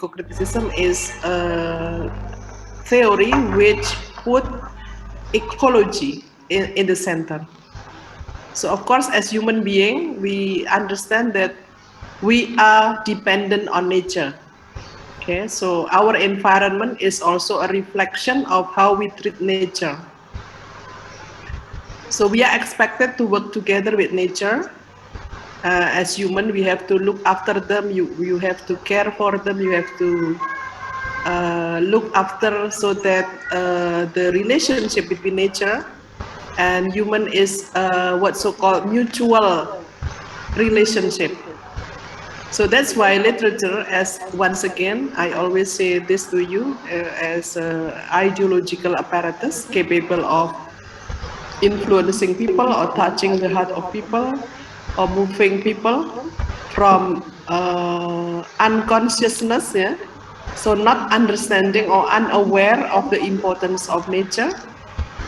ecocriticism is a theory which put ecology in the center. So of course, as human being, we understand that we are dependent on nature. Okay, so our environment is also a reflection of how we treat nature. So we are expected to work together with nature. As human, we have to look after them. You have to care for them. You have to look after so that the relationship between nature and human is what so-called mutual relationship. So that's why literature, as once again, I always say this to you, as an ideological apparatus capable of influencing people or touching the heart of people or moving people from unconsciousness, yeah. So not understanding or unaware of the importance of nature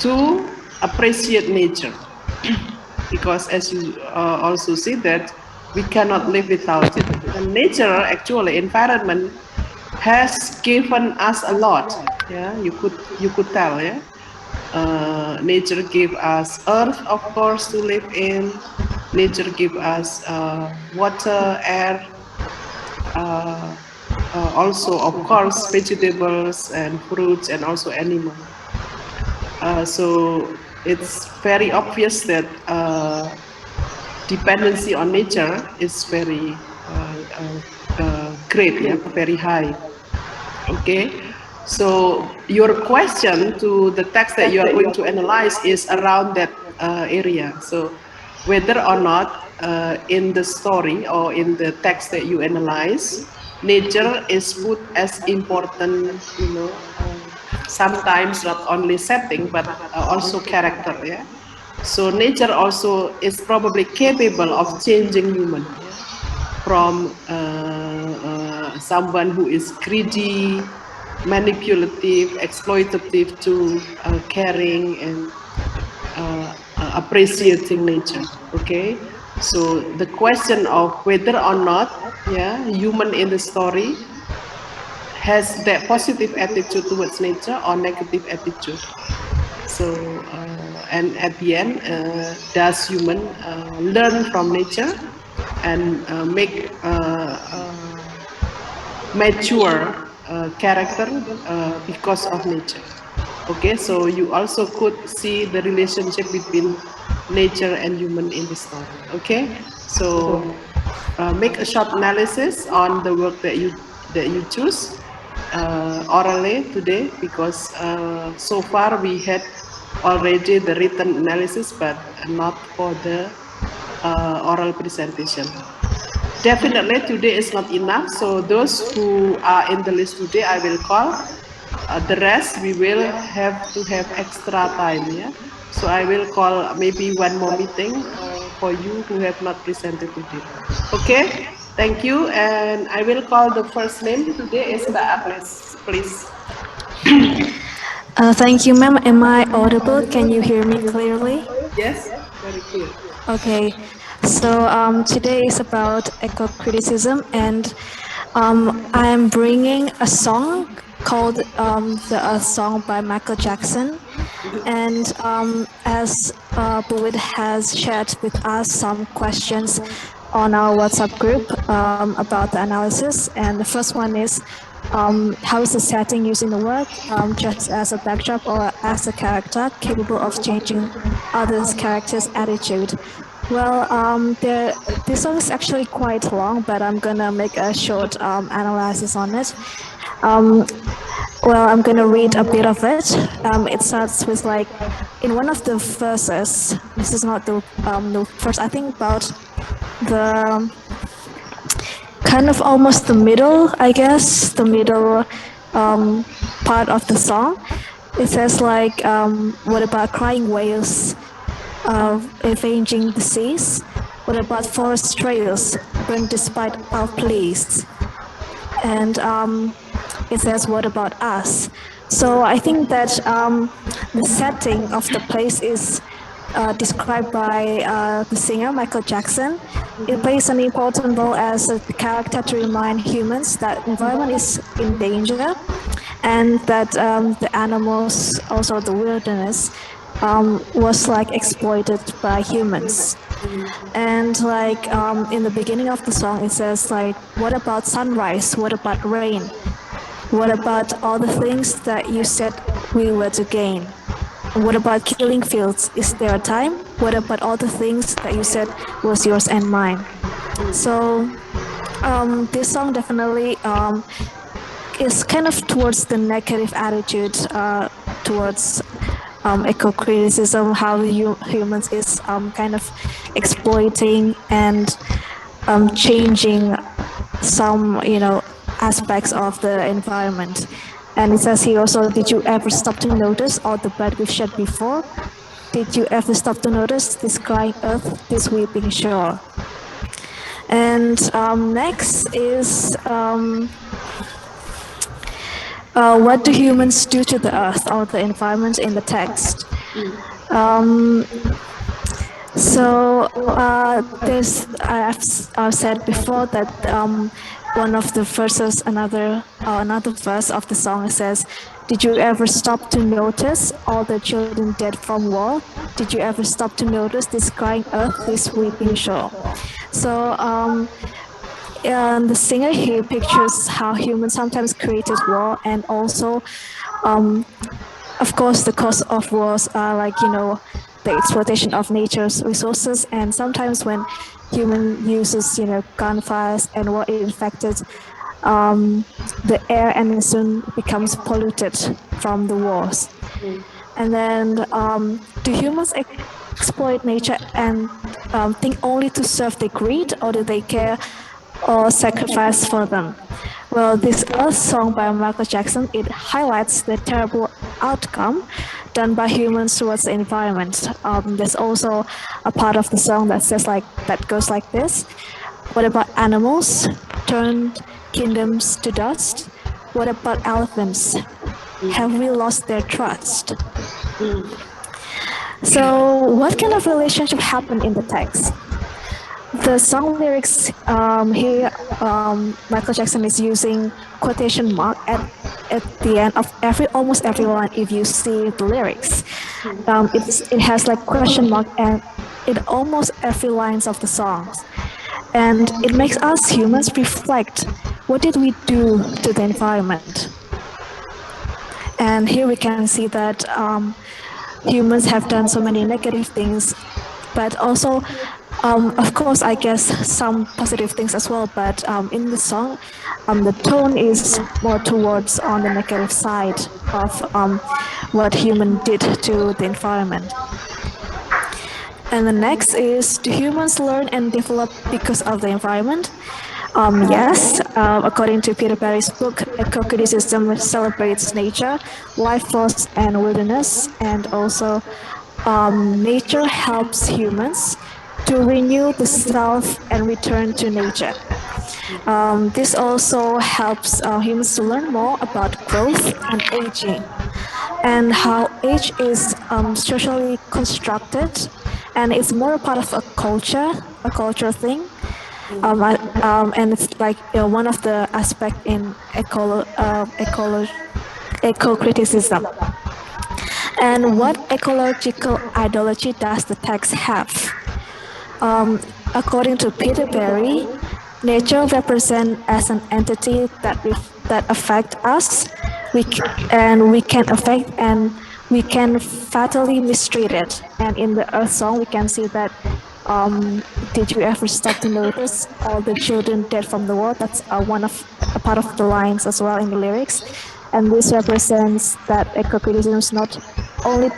to appreciate nature. Because as you also see that we cannot live without it. And nature, actually, environment has given us a lot. Yeah, you could tell. Yeah, nature gave us earth, of course, to live in. Nature give us water, air, uh, also, of course, vegetables and fruits, and also animals. So it's very obvious that dependency on nature is very great, yeah, very high. Okay, so your question to the text that you are going to analyze is around that area. So whether or not in the story or in the text that you analyze, nature is put as important, sometimes not only setting but also character. Yeah. So nature also is probably capable of changing human, yeah, from someone who is greedy, manipulative, exploitative to caring and appreciating nature. Okay, so the question of whether or not, yeah, human in the story has that positive attitude towards nature or negative attitude. So and at the end, does human learn from nature and make mature character because of nature? Okay, so you also could see the relationship between nature and human in the story. Okay, so make a short analysis on the work that you choose orally today, because so far we had already the written analysis, but not for the oral presentation. Definitely today is not enough, so those who are in the list today I will call. The rest we will have to have extra time, yeah. So I will call maybe one more meeting for you who have not presented today. Okay, thank you, and I will call the first name today is Mbak Agnes, please. Thank you, ma'am. Am I audible? Can you hear me clearly? Yes, very clear. Okay. So today is about eco-criticism, and I am bringing a song called a song by Michael Jackson. And as Buwit has shared with us some questions on our WhatsApp group about the analysis, and the first one is how is the setting used in the work, just as a backdrop or as a character capable of changing others' characters' attitude? Well, this song is actually quite long, but I'm gonna make a short analysis on it. Um, well, I'm gonna read a bit of it. It starts with like, in one of the verses. This is not the first. I think about the kind of almost the middle, I guess, the middle part of the song. It says like, what about crying whales avenging the seas? What about forest trails burned despite our pleas? And it says, what about us? So I think that the setting of the place is described by the singer Michael Jackson. It plays an important role as a character to remind humans that environment is in danger, and that the animals, also the wilderness, was like exploited by humans. And like in the beginning of the song, it says like, "What about sunrise? What about rain? What about all the things that you said we were to gain? What about killing fields? Is there a time? What about all the things that you said was yours and mine?" So this song definitely is kind of towards the negative attitude towards eco-criticism, how humans is kind of exploiting and changing some, aspects of the environment. And it says here also, "Did you ever stop to notice all the blood we've shed before? Did you ever stop to notice this crying earth, this weeping shore?" And next is what do humans do to the earth or the environment in the text? Um, I've said before that one of the verses, another verse of the song says, "Did you ever stop to notice all the children dead from war? Did you ever stop to notice this crying earth, this weeping shore?" So the singer here pictures how humans sometimes created war, and also, of course, the cause of wars are like, the exploitation of nature's resources, and sometimes when human uses, gunfires and war infected, the air and soon becomes polluted from the wars. And then, do humans exploit nature and think only to serve their greed, or do they care or sacrifice for them? Well, this Earth song by Michael Jackson, it highlights the terrible outcome done by humans towards the environment. There's also a part of the song that says that goes like this: "What about animals turned kingdoms to dust? What about elephants? Have we lost their trust?" So, what kind of relationship happened in the text? The song lyrics here, Michael Jackson is using quotation mark at the end of almost every line. If you see the lyrics, it has like question mark and in almost every lines of the songs, and it makes us humans reflect, what did we do to the environment? And here we can see that humans have done so many negative things, but also, of course, I guess some positive things as well. But in the song, the tone is more towards on the negative side of what human did to the environment. And the next is, do humans learn and develop because of the environment? Yes, according to Peter Perry's book, Ecocriticism celebrates nature, life force, and wilderness, and also nature helps humans to renew the self and return to nature. This also helps humans to learn more about growth and aging, and how age is socially constructed, and it's more a part of a culture thing. And it's like, one of the aspect in eco-criticism. And what ecological ideology does the text have? According to Peter Perry, nature represents as an entity that affect us, and we can affect, and we can fatally mistreat it. And in the Earth song, we can see that. Did you ever stop to notice all the children dead from the war? That's a part of the lines as well in the lyrics, and this represents that eco-criticism not only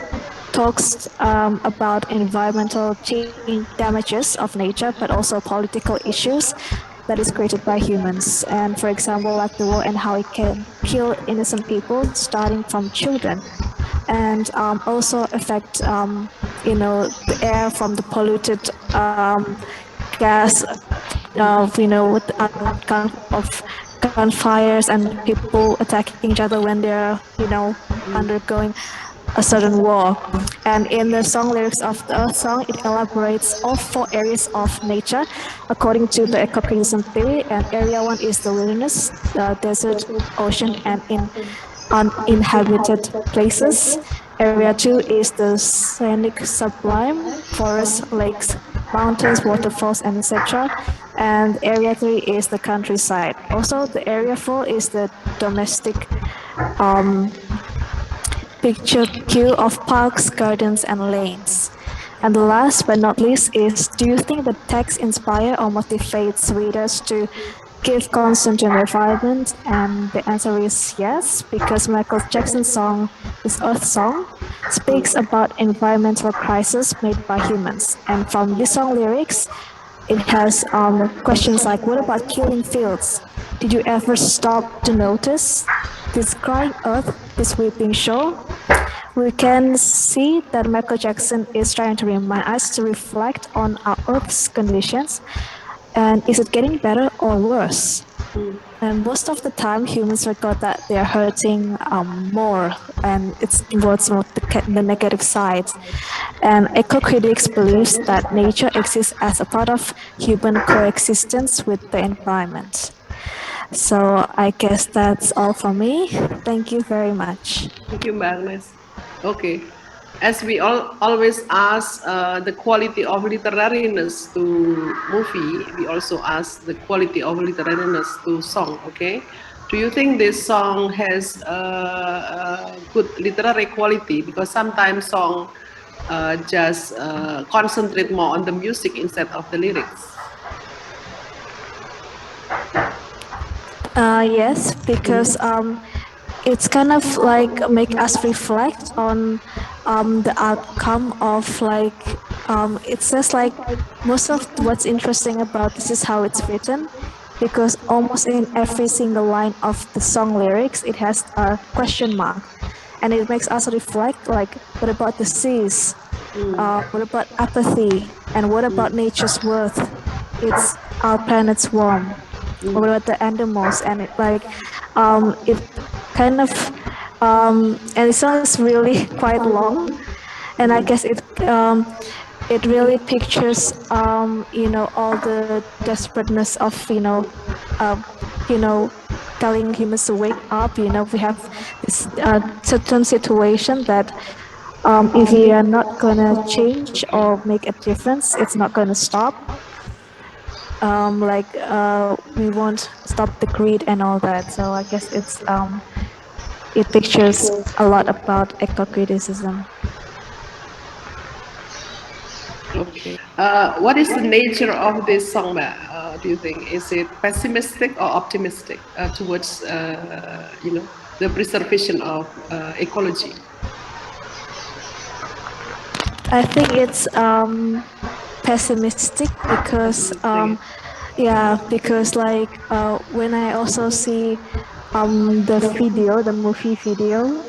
talks about environmental change damages of nature, but also political issues that is created by humans. And for example, like the war and how it can kill innocent people, starting from children, and also affect, the air from the polluted gas, with the outcome of gunfires and people attacking each other when they're, undergoing a certain war. And in the song lyrics of the Earth song, it elaborates all four areas of nature according to the ecocriticism theory. And area one is the wilderness, the desert, ocean, and in uninhabited places. Area 2 is the scenic sublime, forests, lakes, mountains, waterfalls, and etc. And area 3 is the countryside. Also, the area 4 is the domestic picture queue of parks, gardens, and lanes. And the last but not least is, do you think the text inspire or motivates readers to give concern to the environment? And the answer is yes, because Michael Jackson's song, his Earth Song, speaks about environmental crisis made by humans. And from this song lyrics, it has questions like, what about killing fields? Did you ever stop to notice this crying earth, this weeping shore? We can see that Michael Jackson is trying to remind us to reflect on our Earth's conditions, and is it getting better or worse? And most of the time, humans record that they are hurting more, and it's towards the negative side. And eco-critics believes that nature exists as a part of human coexistence with the environment. So I guess that's all for me. Thank you very much. Thank you, Mbak Agnes. Okay. As we always ask the quality of literariness to movie, we also ask the quality of literariness to song, okay? Do you think this song has good literary quality? Because sometimes song just concentrate more on the music instead of the lyrics. Yes, because it's kind of like make us reflect on the outcome of like it says like most of what's interesting about this is how it's written, because almost in every single line of the song lyrics it has a question mark, and it makes us reflect like, what about the seas, what about apathy, and what about nature's worth, it's our planet's warm, or what about the animals, and it kind of and the song is really quite long, and I guess it really pictures all the desperateness of uh, you know telling humans to wake up. We have this certain situation that if we are not gonna change or make a difference, it's not gonna stop. We won't stop the greed and all that. So I guess it pictures a lot about eco-criticism. Okay. What is the nature of this song, Mbak? Do you think is it pessimistic or optimistic towards the preservation of ecology? I think it's pessimistic because when I also see the movie video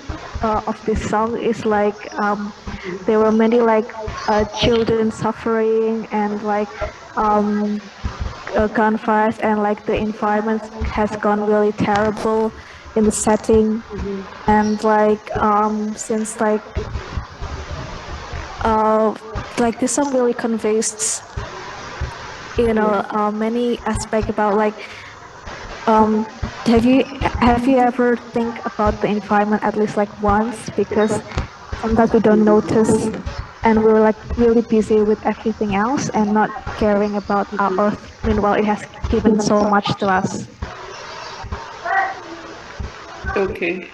of this song, is like there were many like children suffering, and like gunfires, and like the environment has gone really terrible in the setting, and since this song really conveys many aspects about have you ever think about the environment at least like once, because sometimes we don't notice and we're like really busy with everything else and not caring about our earth, meanwhile it has given so much to us. Okay.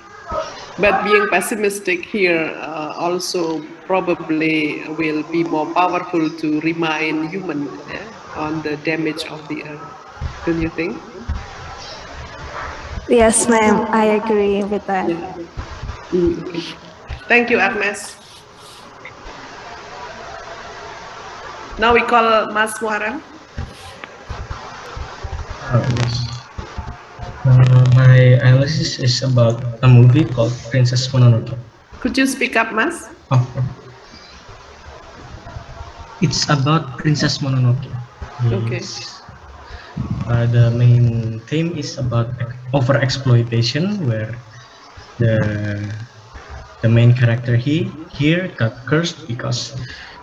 But being pessimistic here also probably will be more powerful to remind human on the damage of the earth. Don't you think? Yes, ma'am, I agree with that. Yeah. Okay. Thank you, Agnes. Now we call Mas Muharrem. Yes. My analysis is about a movie called Princess Mononoke. Could you speak up, Mas? Oh, it's about Princess Mononoke. Okay. The main theme is about overexploitation, where the The main character here got cursed because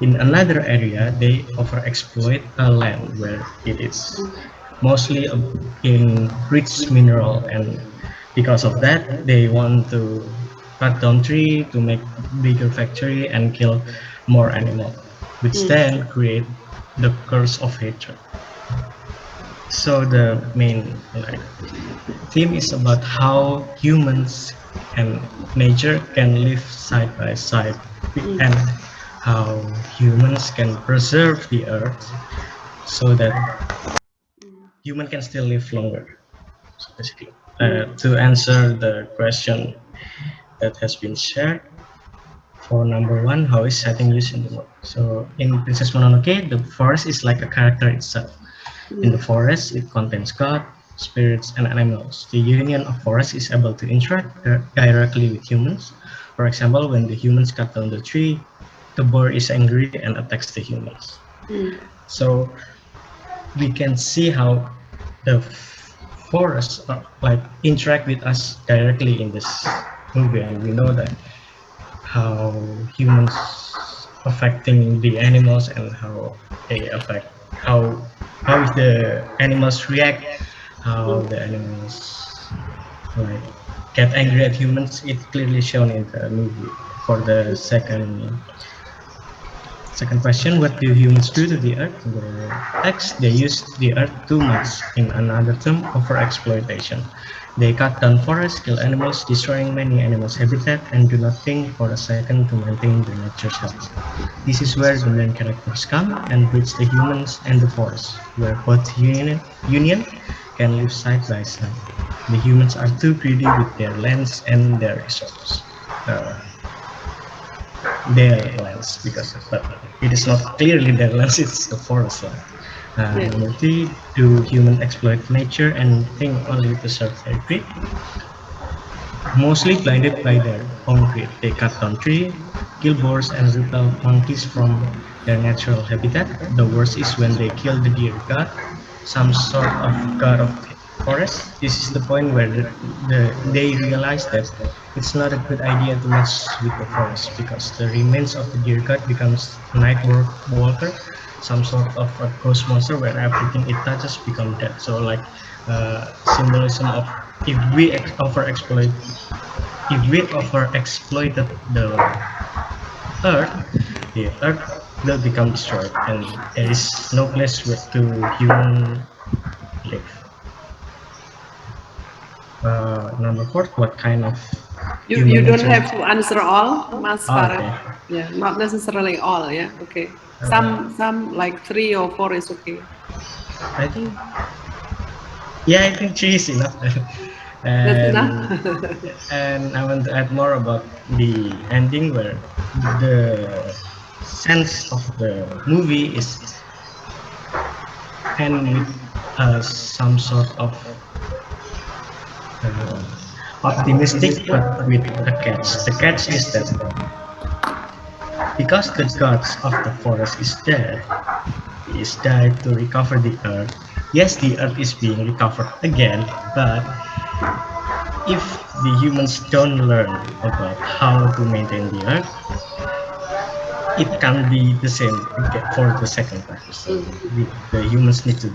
in another area they overexploit a land where it is mostly in rich mineral, and because of that they want to cut down tree to make bigger factory and kill more animal, which then create the curse of hatred. So the main theme is about how humans and nature can live side by side, and how humans can preserve the earth so that human can still live longer. So basically, to answer the question that has been shared, for number one, how is setting used in the world? So in Princess Mononoke, the forest is like a character itself. In the forest, it contains God, spirits, and animals. The union of forest is able to interact directly with humans. For example, when the humans cut down the tree, the boar is angry and attacks the humans. So we can see how the forests interact with us directly in this movie, and we know that how humans affecting the animals and how they affect how the animals react, how the animals like get angry at humans. It's clearly shown in the movie. For the second question, what do humans do to the earth? The text, they use the earth too much, in another term, overexploitation. They cut down forests, kill animals, destroying many animals' habitat, and do not think for a second to maintain the nature's health. This is where the main characters come and bridge the humans and the forest, where both union can live side by side. The humans are too greedy with their lands and their resources. Uh, their lands, because but it is not clearly their lands, it's the forest land. Number three, do humans exploit nature and think only to serve their greed? Mostly blinded by their own greed, they cut down trees, kill boars, and repel monkeys from their natural habitat. The worst is when they kill the deer god, some sort of god of forest. This is the point where they realize that it's not a good idea to mess with the forest, because the remains of the deer god becomes a night walker, some sort of a ghost monster where everything it touches become dead. So like symbolism of if we overexploit if we overexploited earth, the earth will become destroyed, and there is no place where to human live. Number four, what kind of You don't nature? have to answer all, Mas Farah. Okay. Yeah, not necessarily all. Yeah, okay. Some like 3 or 4 is okay. I think I think three is enough. That's and enough. and I want to add more about the ending, where the sense of the movie is end with some sort of uh, optimistic, but with a catch. The catch is that because the gods of the forest is there, he is there to recover the earth. Yes, the earth is being recovered again, but if the humans don't learn about how to maintain the earth, it can be the same for the second time. So the humans need to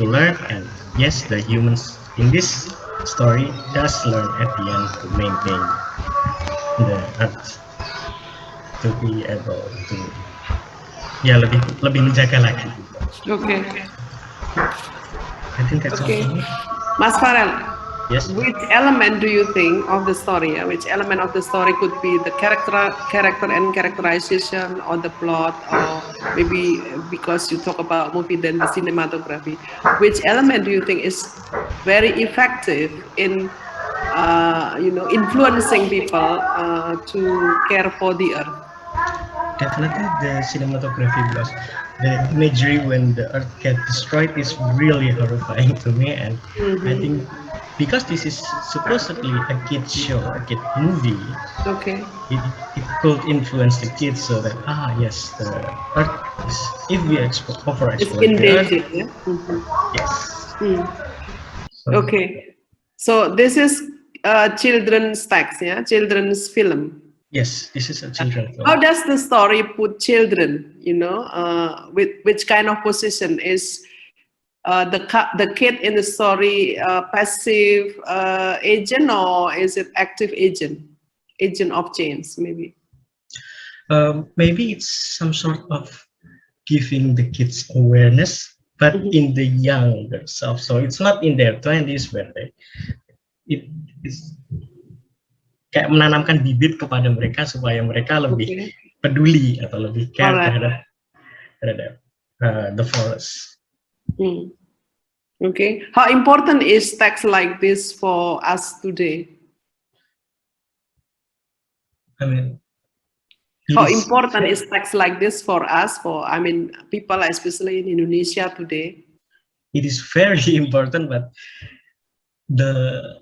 learn, and yes, the humans in this story does learn at the end to maintain the earth, to be able to lebih lebih menjaga lagi. Okay. I think that's all Okay. for me. Mas Farel, Yes. which element do you think of the story? Which element of the story could be the character and characterization, or the plot, or maybe because you talk about movie, then the cinematography? Which element do you think is very effective in, influencing people to care for the earth? Definitely the cinematography, because the imagery when the earth gets destroyed is really horrifying to me, and I think because this is supposedly a kid show, a kid movie, Okay. it could influence the kids, so that yes, the earth is, if we It's overexploit the earth, invasive, yeah? yes. Mm. So Okay. So this is children's text, yeah, children's film. Yes, this is a children How film. does the story put children? With which kind of position is the kid in the story passive agent, or is it active agent, agent of change, maybe? Maybe it's some sort of giving the kids awareness, but Mhm. in the younger self. So it's not in their 20s where it is kayak menanamkan bibit kepada mereka supaya mereka lebih Okay. peduli atau lebih All care right. terhadap the forest. Mm. Okay. How important is text like this for us today? I mean, it How is important is text like this for us, for, I mean, people, especially in Indonesia today? it is very important, but the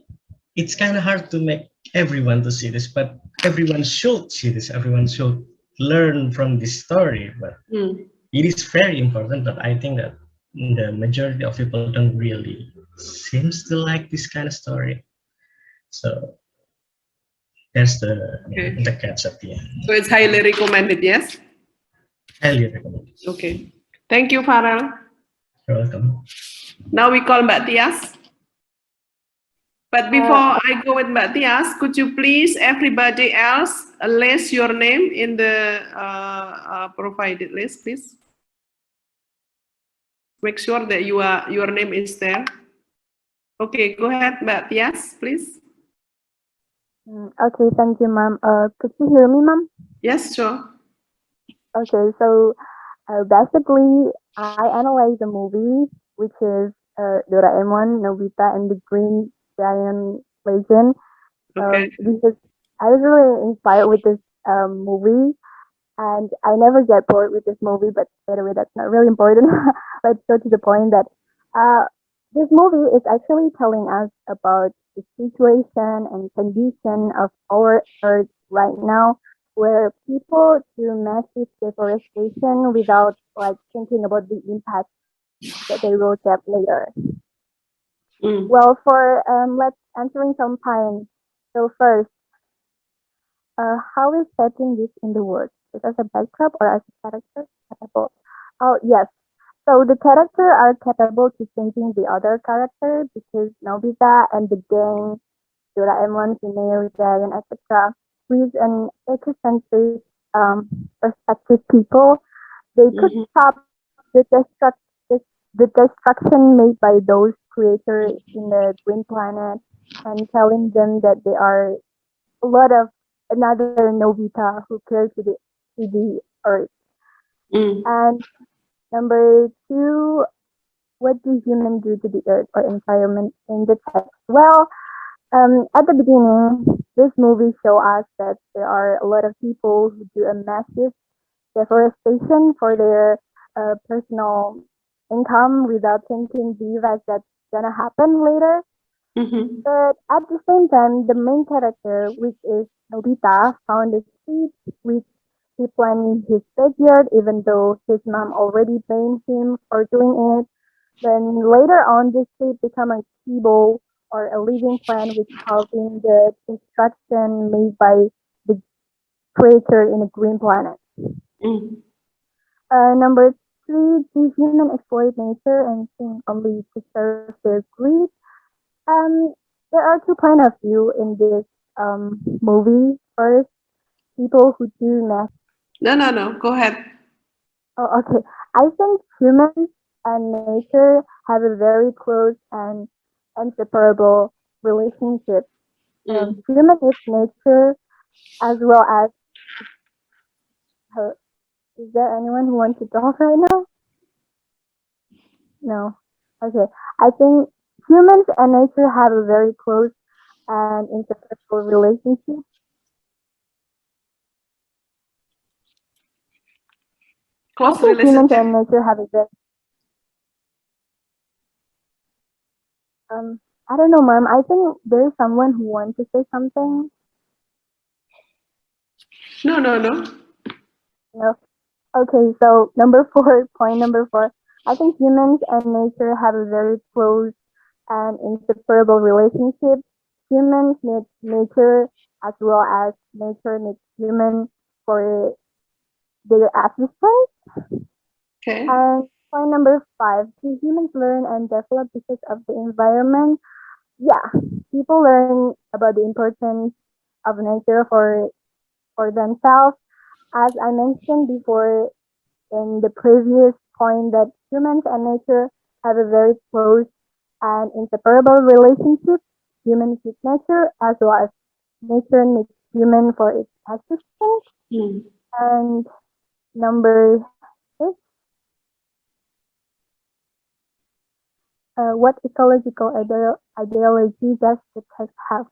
it's kind of hard to make everyone to see this, but everyone should see this. Everyone should learn from this story, but Mm. it is very important. But I think that the majority of people don't really seems to like this kind of story. So that's Okay. the catch at the end. So it's highly recommended, yes? Highly recommend. Okay. Thank you, Farel. You're welcome. Now we call Mbak Tias. But before I go with Mbak Tias, could you please, everybody else, list your name in the provided list, please? Make sure that your name is there. Okay, go ahead, Mbak Tias, please. Okay, thank you, ma'am. Could you hear me, ma'am? Yes, sure. Okay, so basically, I analyze the movie, which is Doraemon, Nobita, and the Green Giant Legend. Okay. Because I was really inspired with this movie, and I never get bored with this movie. But by the way, that's not really important. Let's go to the point that this movie is actually telling us about the situation and condition of our Earth right now, where people do massive deforestation without like thinking about the impact that they will get later. Mm. Well, for let's answering some points. So first, how is setting this in the words? Is as a backdrop or as a character? Capable. Oh yes. So the character are capable to changing the other character because Nobita and the gang, Doraemon, Suneo, Giant, etc. With an ecocentric perspective people, they could Mhm. stop the destruction made by those creators in the green planet and telling them that they are a lot of another Nobita who cares to the earth. Mm. And number two, what do humans do to the earth or environment in the text? Well, at the beginning, this movie show us that there are a lot of people who do a massive deforestation for their personal income without thinking the effect that's gonna happen later. Mhm. But at the same time, the main character, which is Nobita, found a seed which he planted in his backyard, even though his mom already blamed him for doing it. Then later on, this seed become a keyboard or a living plant, which halving the destruction made by the creature in a green planet. Mm. Number three, do human exploit nature and think only to serve their greed? Um, there are two point of view in this movie. First, people who do math. No. Go ahead. Oh, okay. I think humans and nature have a very close and inseparable relationship. Mm. Human is nature as well as her. Is there anyone who wants to talk right now? No. Okay. I think humans and nature have a very close and inseparable relationship. I Close think humans relationship. and nature have a very I don't know, ma'am. I think there is someone who wants to say something. No. No. Okay, so number four, point number four. I think humans and nature have a very close and inseparable relationship. humans need nature as well as nature needs human for their existence. Okay. And point number 5, do humans learn and develop because of the environment? Yeah, people learn about the importance of nature for themselves. As I mentioned before in the previous point, that humans and nature have a very close and inseparable relationship. Humans with nature as well as nature needs human for its existence. Mm. And number 6, what ecological ideology does the text have?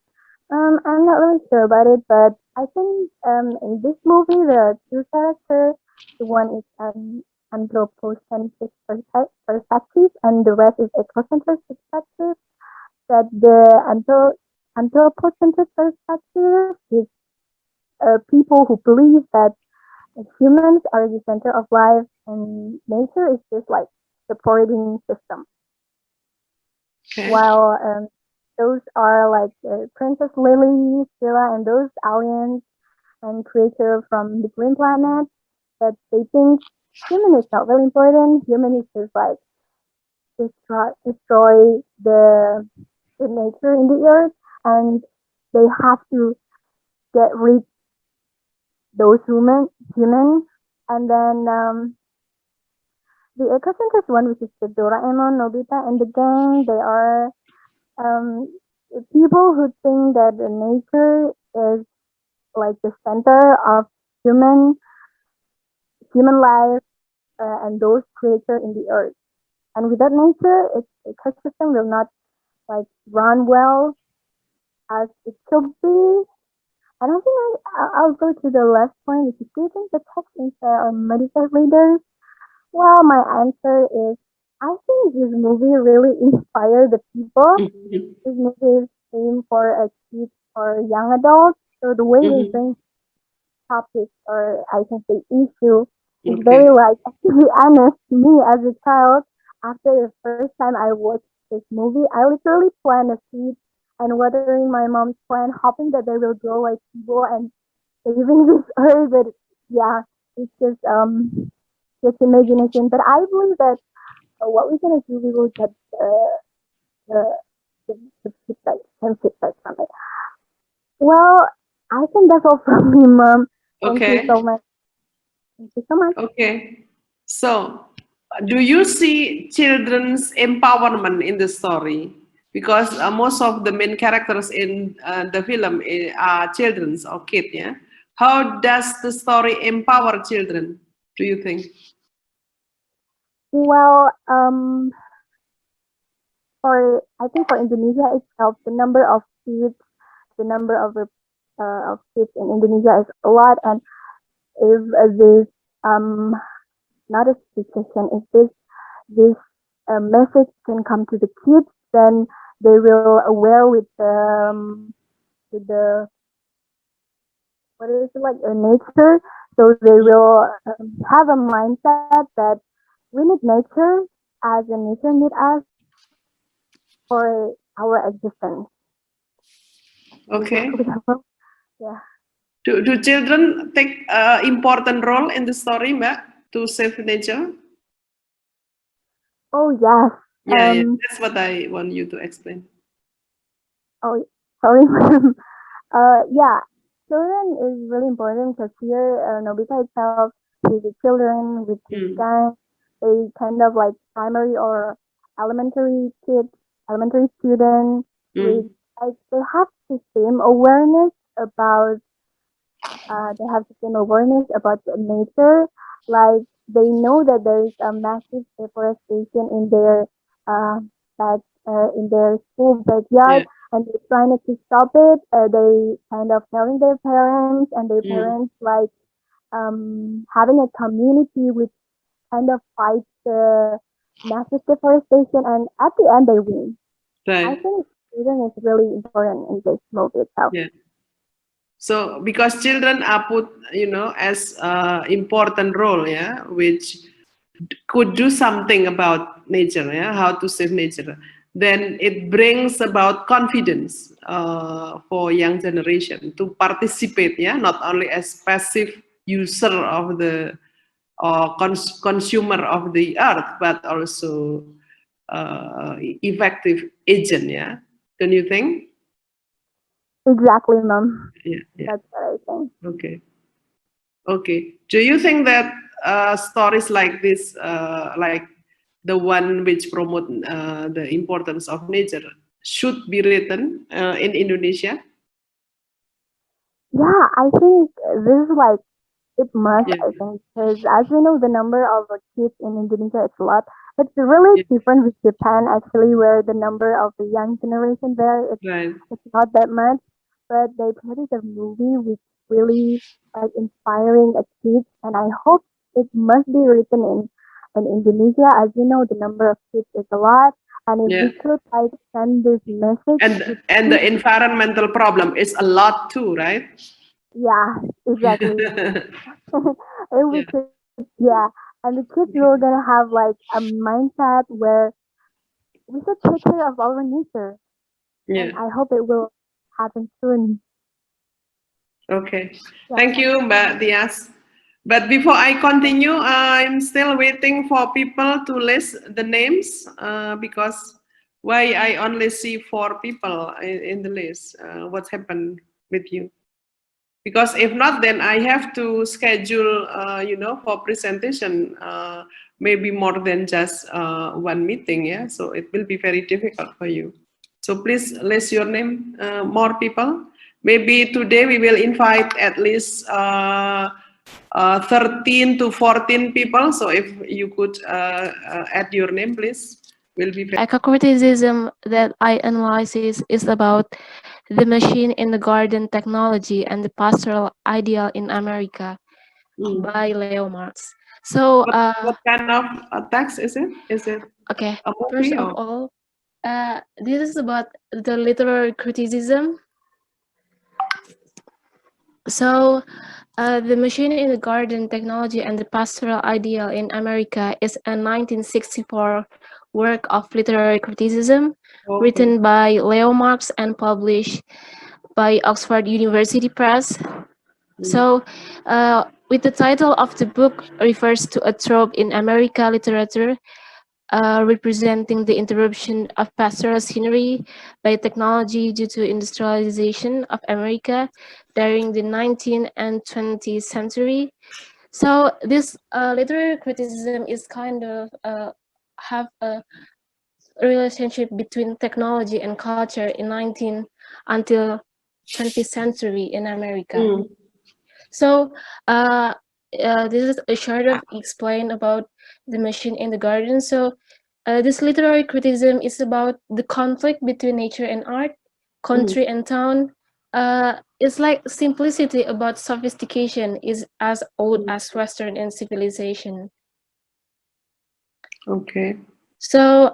I'm not really sure about it, but I think in this movie there are two characters. The one is anthropocentric perspective, and the rest is ecocentric perspective. That the anthropocentric perspective is people who believe that humans are the center of life, and nature is just like supporting system. Okay. While those are like Princess Lily, Scylla, and those aliens and creatures from the green planet that they think human is not really important. Human is just like destroy the nature in the earth, and they have to get rid those humans. And then the ecocentric one, which is the Doraemon, Nobita, and the gang, they are um, people who think that the nature is like the center of human human life and those creatures in the earth. And without nature, its ecosystem will not like run well as it should be. I don't think I'll go to the last point, which is, do you think the text inspire or motivate readers? Well, my answer is I think this movie really inspired the people. Mhm. This movie is aimed for a kids or young adults, so the way they Mhm. bring topics or I can say issue is very Okay. like to be honest, me as a child, after the first time I watched this movie, I literally plant a seed and watering my mom's plant, hoping that they will grow like people and saving this earth. But yeah, it's just imagination. But I believe that what we're gonna do, we will get the the feedback, some feedback from it. Well, I think that's all from me, mom. Thank you Okay. so much. Thank you so much. Okay. So, do you see children's empowerment in the story? Because most of the main characters in the film are children's or kids, yeah? How does the story empower children, do you think? Well, for I think for Indonesia itself, the number of kids, the number of kids in Indonesia is a lot, and if this not a situation, if this message can come to the kids, then they will aware with the what is it like nature, so they will have a mindset that we need nature as a nature need us for our existence. Is it Okay. clear? Yeah. Do children take important role in the story, Mbak, to save nature? Oh yes. Yeah, yeah. That's what I want you to explain. Oh, sorry. Yeah. Children is really important because here Nobita itself with the children with his Mm. gang, they kind of like primary or elementary kids, elementary students with Mm. like they have the same awareness about they have the same awareness about the nature. Like they know that there is a massive deforestation uh, in their school backyard, Yeah. and they're trying to stop it. They kind of telling their parents, and their Mm. parents like having a community which kind of fights the massive deforestation, and at the end they win. I Right. think children is really important in this movie itself. Yeah. So because children are put, as important role, yeah, which could do something about nature, yeah, how to save nature. then it brings about confidence for young generation to participate, yeah, not only as passive user of the consumer of the earth, but also effective agent, yeah. Don't you think? Exactly, Mom. Yeah, yeah. That's what I think. Okay. Okay. Do you think that stories like this, like the one which promote the importance of nature, should be written in Indonesia? Yeah, I think this is like it must, Yeah. I think, because as we know, the number of kids in Indonesia it's a lot. It's really Yeah. different with Japan actually, where the number of the young generation there Right. it's not that much. But they produced a movie which really like inspiring a kids, and I hope it must be written in Indonesia. As you know, the number of kids is a lot, and if Yeah. we could like send this message to And the kids, environmental problem is a lot too, right? yeah, exactly. If we Yeah. could, yeah, and the kids will gonna have like a mindset where we should take care of our nature, and Yeah. I hope it will happen soon. Okay. Yeah. Thank you, Mbak Dias. But before I continue, I'm still waiting for people to list the names because why I only see 4 people in the list. What's happened with you? Because if not, then I have to schedule, for presentation, maybe more than just one meeting. Yeah, so it will be very difficult for you. So please list your name, more people. Maybe today we will invite at least 13 to 14 people. So if you could add your name, please, will be very. Ecocriticism that I analyze is about the machine in the garden technology and the pastoral ideal in America Mm. by Leo Marx. So, What kind of text is it? Is it okay, a first movie of or? all, this is about the literary criticism. So, the machine in the garden technology and the pastoral ideal in America is a 1964 work of literary criticism Okay. written by Leo Marx and published by Oxford University Press. So, with the title of the book refers to a trope in American literature representing the interruption of pastoral scenery by technology due to industrialization of America during the 19th and 20th century. So this literary criticism is kind of have a relationship between technology and culture in 19th until 20th century in America. Mm. So this is a short of explain about the machine in the garden. So this literary criticism is about the conflict between nature and art, country and town. It's like simplicity about sophistication is as old as Western and civilization. Okay. So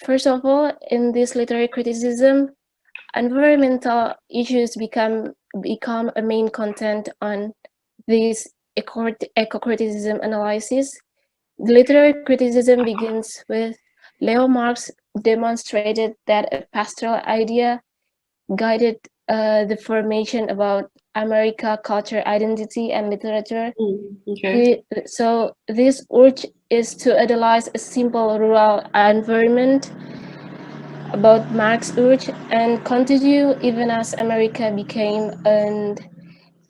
first of all, in this literary criticism, environmental issues become a main content on this eco-criticism analysis. The literary criticism begins with Leo Marx demonstrated that a pastoral idea guided the formation about America, culture, identity, and literature. Okay. So this urge is to idealize a simple rural environment about Marx's urge and continue even as America became an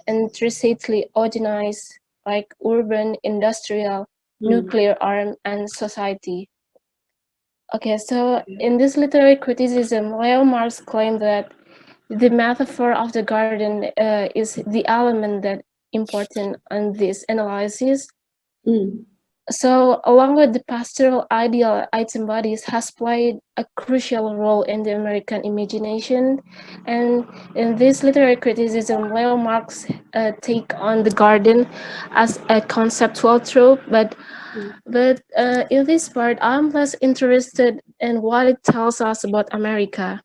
intrinsically organized, like urban, industrial, nuclear arm, and society. Okay, so in this literary criticism, Leo Marx claimed that the metaphor of the garden is the element that important on this analysis. So, along with the pastoral ideal it embodies, has played a crucial role in the American imagination. And in this literary criticism, Leo Marx take on the garden as a conceptual trope, but in this part, I'm less interested in what it tells us about America.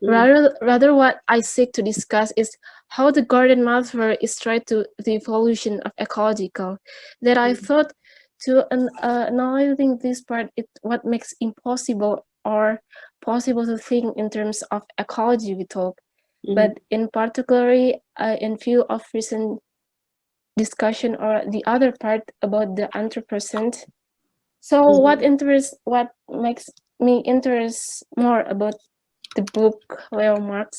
Rather, what I seek to discuss is how the garden metaphor is tied to the evolution of ecological. That I thought to analyzing this part, it what makes impossible or possible to think in terms of ecology we talk, but in particularly in view of recent discussion or the other part about the Anthropocene. So what makes me interest more about the book Leo Marx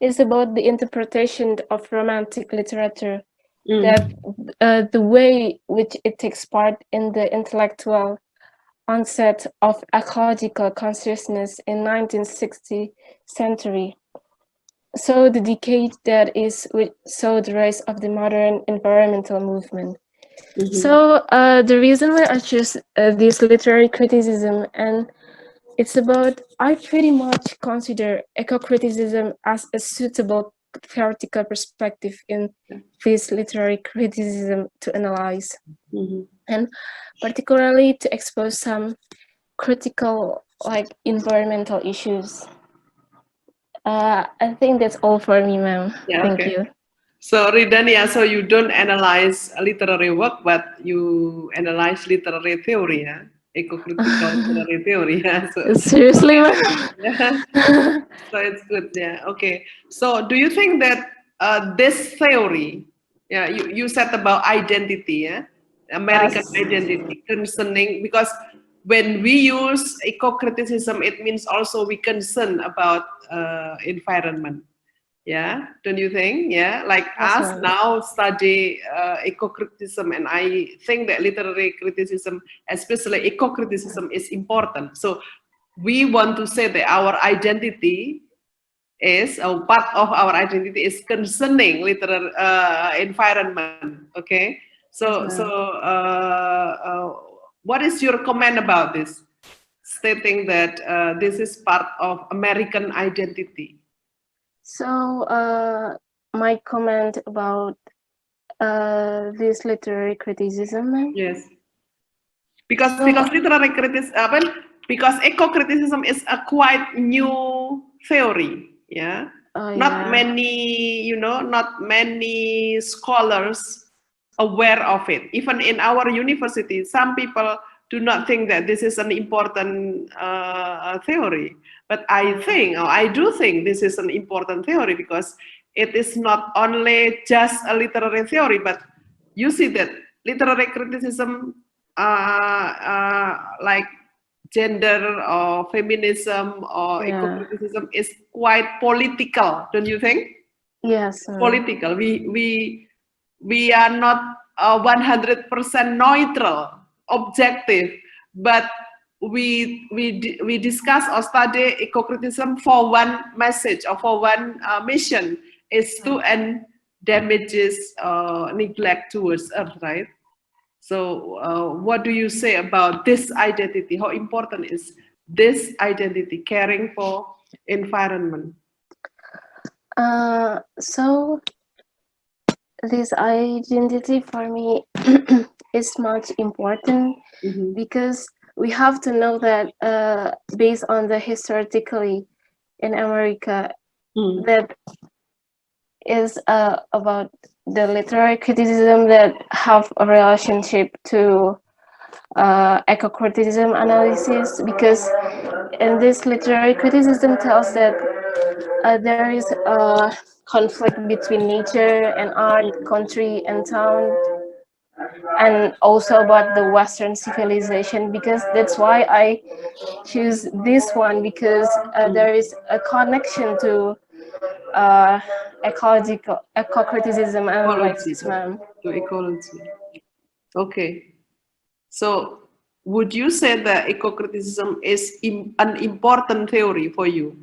is about the interpretation of romantic literature, that the way which it takes part in the intellectual onset of ecological consciousness in 1960th century. So the decade that is saw the rise of the modern environmental movement. So the reason why I choose this literary criticism, and it's about, I pretty much consider eco-criticism as a suitable theoretical perspective in this literary criticism to analyze, and particularly to expose some critical like environmental issues. I think that's all for me, ma'am. Yeah, Thank okay. you. So Ridhania, so you don't analyze literary work, but you analyze literary theory, yeah? Eco-critical literary theory, yeah? So, Seriously, ma'am? yeah. So it's good, yeah. Okay. So do you think that this theory, yeah, you said about identity, yeah, American Yes. identity concerning, because when we use eco-criticism, it means also we concern about environment. Yeah, don't you think? Yeah, like Yes, us ma'am. now study eco-criticism, and I think that literary criticism, especially eco-criticism, is important. So we want to say that our identity is, or part of our identity is concerning literal environment. Okay, Yes, so ma'am. what is your comment about this? Stating that this is part of American identity. So, my comment about this literary criticism, ma'am? Yes, because So, literary criticism, because eco-criticism is a quite new theory. Yeah, not yeah. many, not many scholars aware of it. Even in our university, some people do not think that this is an important theory. But I think, or I do think, this is an important theory because it is not only just a literary theory, but you see that literary criticism, like gender or feminism or Yeah. eco-criticism, is quite political, don't you think? Yes, It's ma'am. political. We are not 100% neutral, objective, but we discuss or study eco-criticism for one message or for one mission, is to end damages, neglect towards Earth, right? So, what do you say about this identity? How important is this identity, caring for environment? So this identity for me is much important because we have to know that based on the historically in America, that is about the literary criticism that have a relationship to eco-criticism analysis, because in this literary criticism tells that there is a conflict between nature and art, country and town, and also about the Western civilization, because that's why I choose this one, because there is a connection to ecological eco-criticism Ecology, analysis, ma'am. to ecology. Okay. So, would you say that eco-criticism is an important theory for you?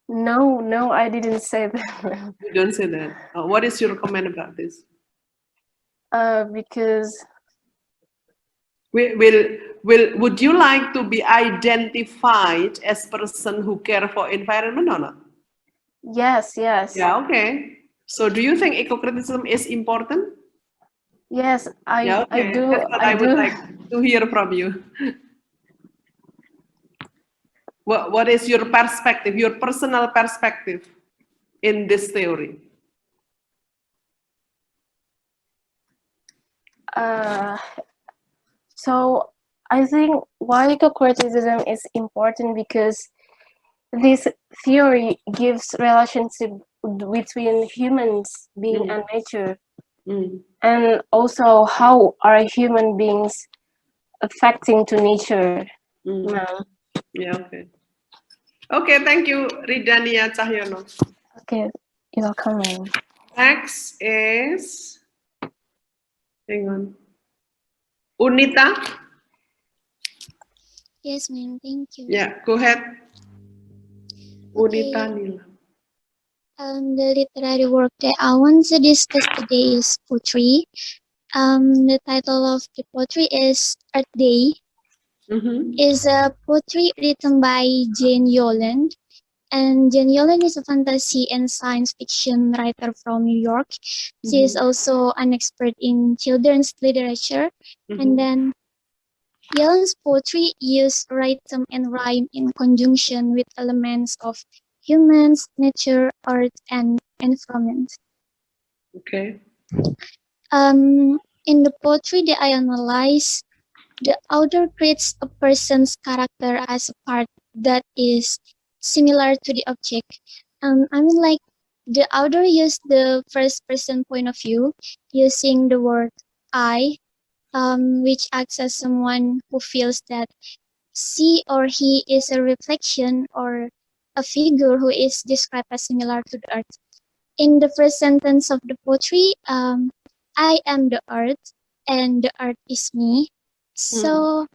No, I didn't say that. You don't say that. What is your comment about this? Because Would you like to be identified as person who care for environment or not? yes. Yeah, okay. So do you think eco-criticism is important? Yes, Yeah, I okay. do. That's what I I would do. like to hear from you. What is your perspective, your personal perspective in this theory? Uh, so I think why eco-criticism is important, because This theory gives relationship between humans being and nature, and also how are human beings affecting to nature. Ma'am. Yeah, okay. Okay, thank you, Ridhania Cahyono. Okay, you're welcome, ma'am. Next is, hang on, Unnyta. Yes, ma'am. Thank you. Yeah, go ahead. Okay. Unnyta Nila. The literary work that I want to discuss today is poetry. The title of the poetry is Earth Day. Is a poetry written by Jane Yolen. And Jane Yolen is a fantasy and science fiction writer from New York. She is also an expert in children's literature. And then Yolen's poetry use rhythm and rhyme in conjunction with elements of humans, nature, art, and environment. Okay. In the poetry that I analyze, the author creates a person's character as a part that is similar to the object. Like the author used the first person point of view using the word I, which acts as someone who feels that she or he is a reflection or a figure who is described as similar to the earth. In the first sentence of the poetry, I am the earth and the earth is me. So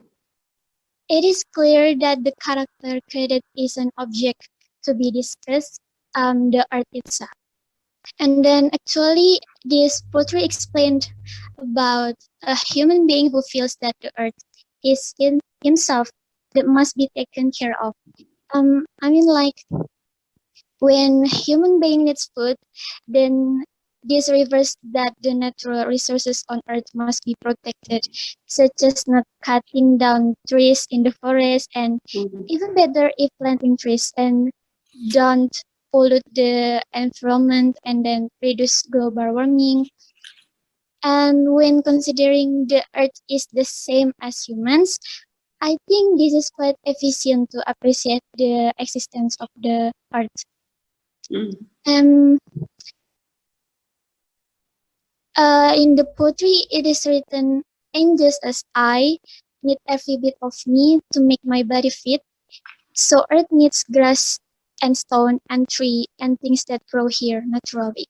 it is clear that the character created is an object to be discussed, the earth itself. And then actually this poetry explained about a human being who feels that the earth is in himself that must be taken care of. Like when human being needs food, then this refers that the natural resources on earth must be protected, such as not cutting down trees in the forest, and even better if planting trees and don't pollute the environment and then reduce global warming. And when considering the earth is the same as humans, I think this is quite efficient to appreciate the existence of the earth. Um, in the poetry, it is written, and just as I need every bit of me to make my body fit, so earth needs grass and stone and tree and things that grow here naturally.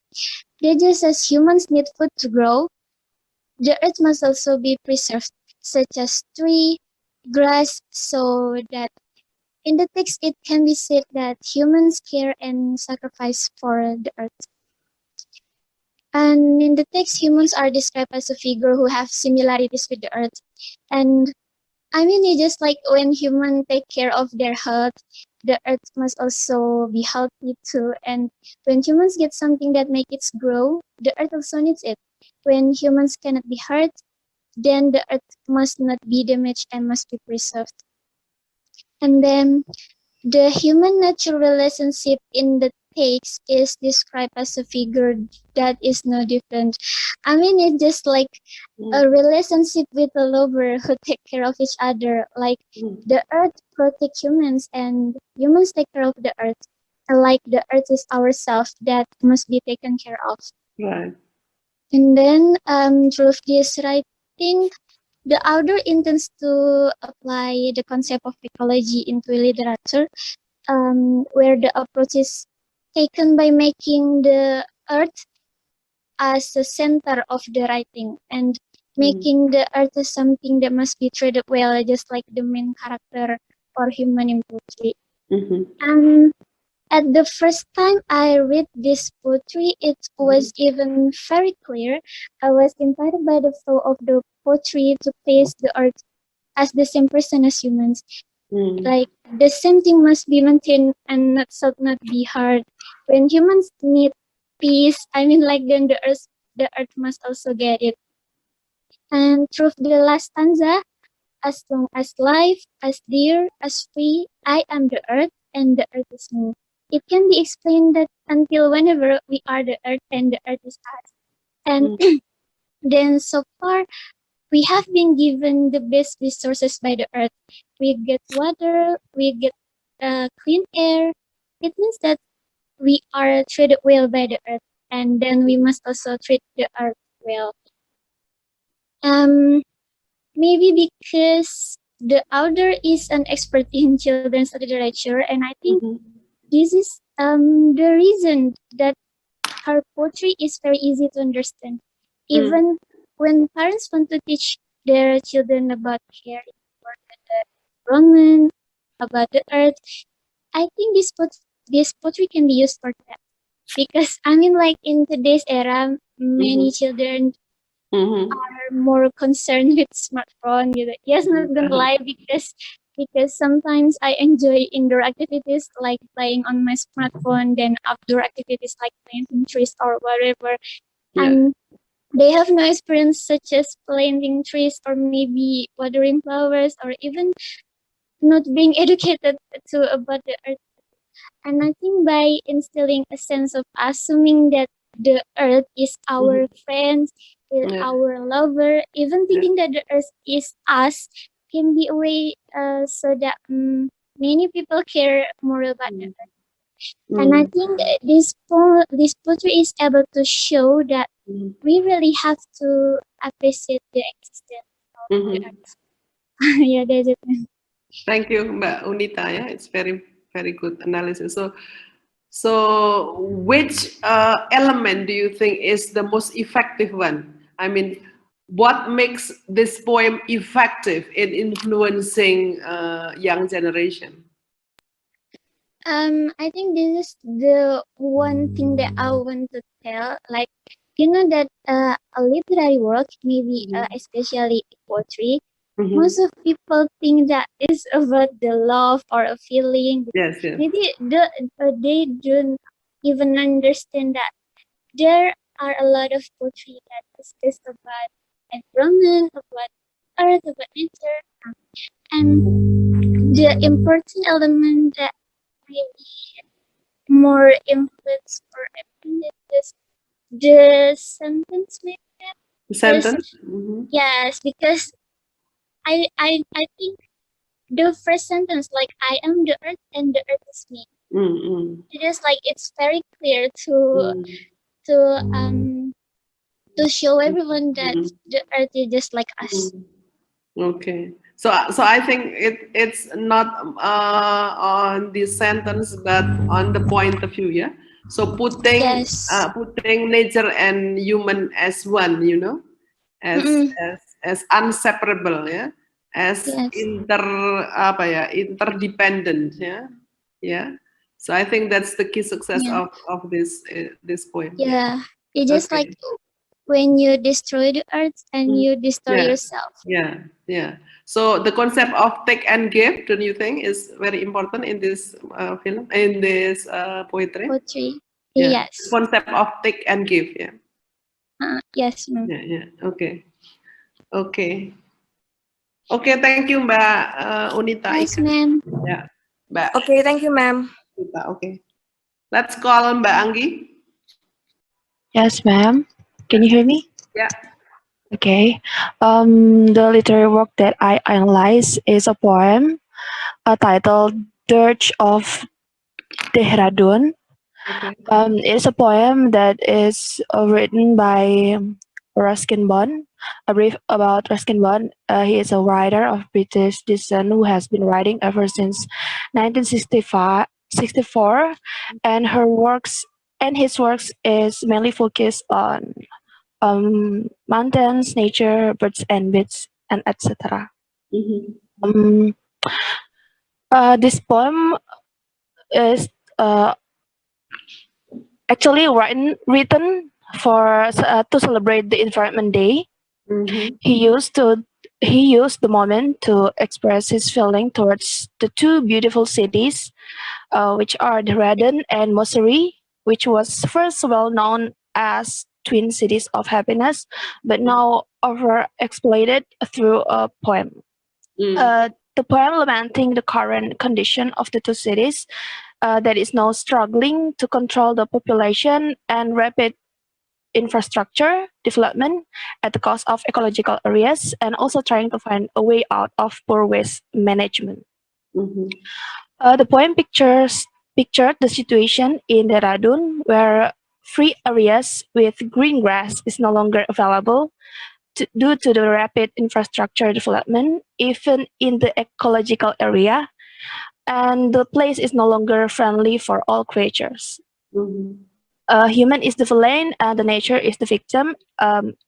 Just as humans need food to grow, the earth must also be preserved, such as tree, grass, so that in the text it can be said that humans care and sacrifice for the earth. And in the text, humans are described as a figure who have similarities with the earth. And it's just like when humans take care of their health, the earth must also be healthy too. And when humans get something that makes it grow, the earth also needs it. When humans cannot be hurt, then the earth must not be damaged and must be preserved. And then the human nature relationship in the text is described as a figure that is no different. It's just like a relationship with a lover who take care of each other. Like the earth protect humans and humans take care of the earth. And like the earth is ourselves that must be taken care of. Right. And then through this writing, the author intends to apply the concept of ecology into literature, where the approach is taken by making the earth as the center of the writing and making the earth as something that must be treated well, just like the main character or human in poetry. And at the first time I read this poetry, it was even very clear. I was inspired by the flow of the poetry to place the earth as the same person as humans. Like the same thing must be maintained and not be hard. When humans need peace, like then the earth must also get it. And through the last stanza, as long as life, as dear, as free, I am the earth and the earth is me. It can be explained that until whenever we are the earth and the earth is us. And then so far we have been given the best resources by the earth. We get water, we get clean air, it means that we are treated well by the earth, and then we must also treat the earth well. Um, Maybe because the author is an expert in children's literature, and I think this is the reason that her poetry is very easy to understand. Even when parents want to teach their children about caring for the environment, about the earth, I think this poetry can be used for that. Because I mean, like in today's era, many children are more concerned with smartphone. Yes, not gonna lie, because sometimes I enjoy indoor activities like playing on my smartphone, then outdoor activities like planting trees or whatever. And they have no experience such as planting trees or maybe watering flowers or even not being educated to about the earth. And I think by instilling a sense of assuming that the earth is our friend, our lover, even thinking that the earth is us can be a way so that many people care more about the earth. And I think this poetry is able to show that we really have to appreciate the existence of the earth. Yeah, that's it. Thank you, Mbak Unita. Yeah, it's very good analysis. So which element do you think is the most effective one? I mean, what makes this poem effective in influencing young generation? I think this is the one thing that I want to tell. Like, that a literary work, maybe especially poetry, most of people think that is about the love or a feeling. Yes, yes. Maybe they don't even understand that there are a lot of poetry that discuss about environment, about earth, about nature, and the important element that maybe more influence for everything is the sentence maybe. Sentence? Yes, because I think the first sentence, like I am the earth and the earth is me. It is like it's very clear to show everyone that the earth is just like us. Okay. So I think it's not on the sentence, but on the point of view, yeah. So Yes. putting nature and human as one, as inseparable, yeah, as Yes. interdependent, yeah, yeah. So I think that's the key success Yeah. of this poem. Yeah. It's just like Okay. when you destroy the earth and you destroy Yeah. yourself. Yeah. So the concept of take and give, don't you think, is very important in this film, in this poetry? Poetry. Yeah. Yes. Concept of take and give. Yeah. Yes, ma'am. Yeah. Okay. Okay. Thank you, Mbak Unnyta Yes, Ika. ma'am. Yeah. Mbak Okay, thank you, ma'am. Unnyta. Okay. Let's call on Mbak Anggi. Yes, ma'am. Can you hear me? Yeah. Okay. The literary work that I analyze is a poem titled Dirge of Dehradun. Okay. It's a poem that is written by Ruskin Bond. A brief about Ruskin Bond. He is a writer of British descent who has been writing ever since 1965, 64, and his works is mainly focused on mountains, nature, birds and beasts, and etc. Um, this poem is uh, actually written for to celebrate the Environment Day. He used the moment to express his feeling towards the two beautiful cities, which are Dehradun and Mussoorie, which was first well known as twin cities of happiness, but now over exploited through a poem. The poem lamenting the current condition of the two cities that is now struggling to control the population and rapid infrastructure development at the cost of ecological areas, and also trying to find a way out of poor waste management. The poem pictured the situation in Dehradun where free areas with green grass is no longer available due to the rapid infrastructure development, even in the ecological area, and the place is no longer friendly for all creatures. Human is the villain and the nature is the victim,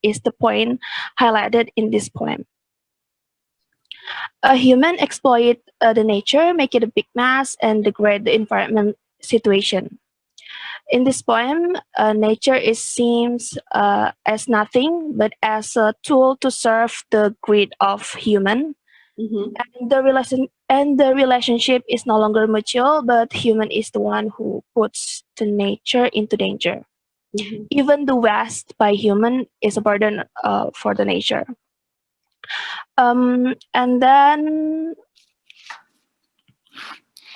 is the point highlighted in this poem. A human exploit the nature, make it a big mess, and degrade the environment situation. In this poem, nature is seems as nothing but as a tool to serve the greed of human. And the relationship is no longer mutual, but human is the one who puts the nature into danger. Even the waste by human is a burden for the nature. And then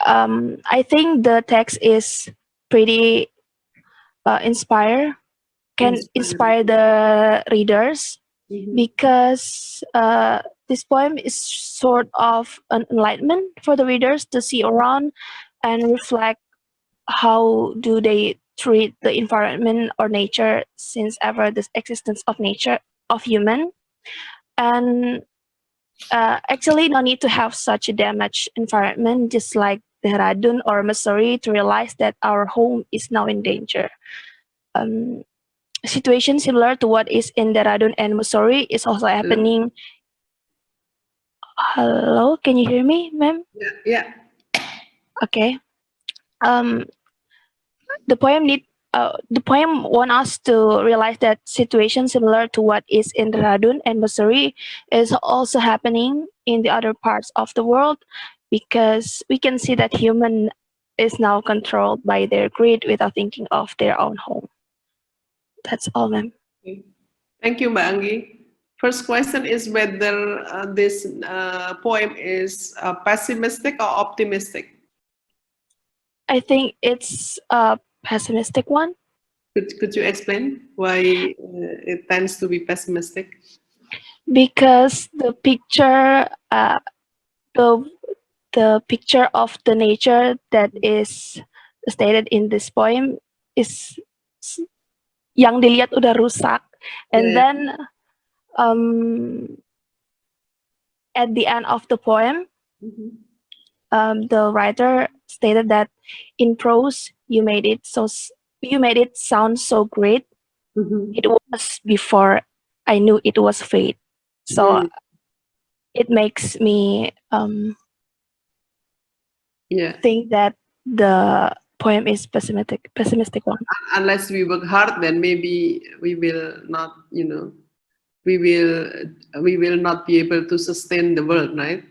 I think the text is pretty can inspire the readers because this poem is sort of an enlightenment for the readers to see around and reflect how do they treat the environment or nature since ever this existence of nature of human. And actually no need to have such a damaged environment just like Dehradun or Missouri to realize that our home is now in danger. Situation similar to what is in Dehradun and Missouri is also happening. Hello, can you hear me, ma'am? Yeah. Okay. The poem want us to realize that situation similar to what is in Dehradun and Missouri is also happening in the other parts of the world because we can see that human is now controlled by their greed without thinking of their own home. That's all, ma'am. Thank you, Mbak Anggi. First question is whether this poem is pessimistic or optimistic. I think it's a pessimistic one. Could you explain why it tends to be pessimistic? Because the picture, the picture of the nature that is stated in this poem is yang dilihat udah rusak, and then at the end of the poem, the writer stated that in prose you made it sound so great. It was before I knew it was fate. So it makes me think that the poem is pessimistic one. Unless we work hard, then maybe we will not, we will not be able to sustain the world, right?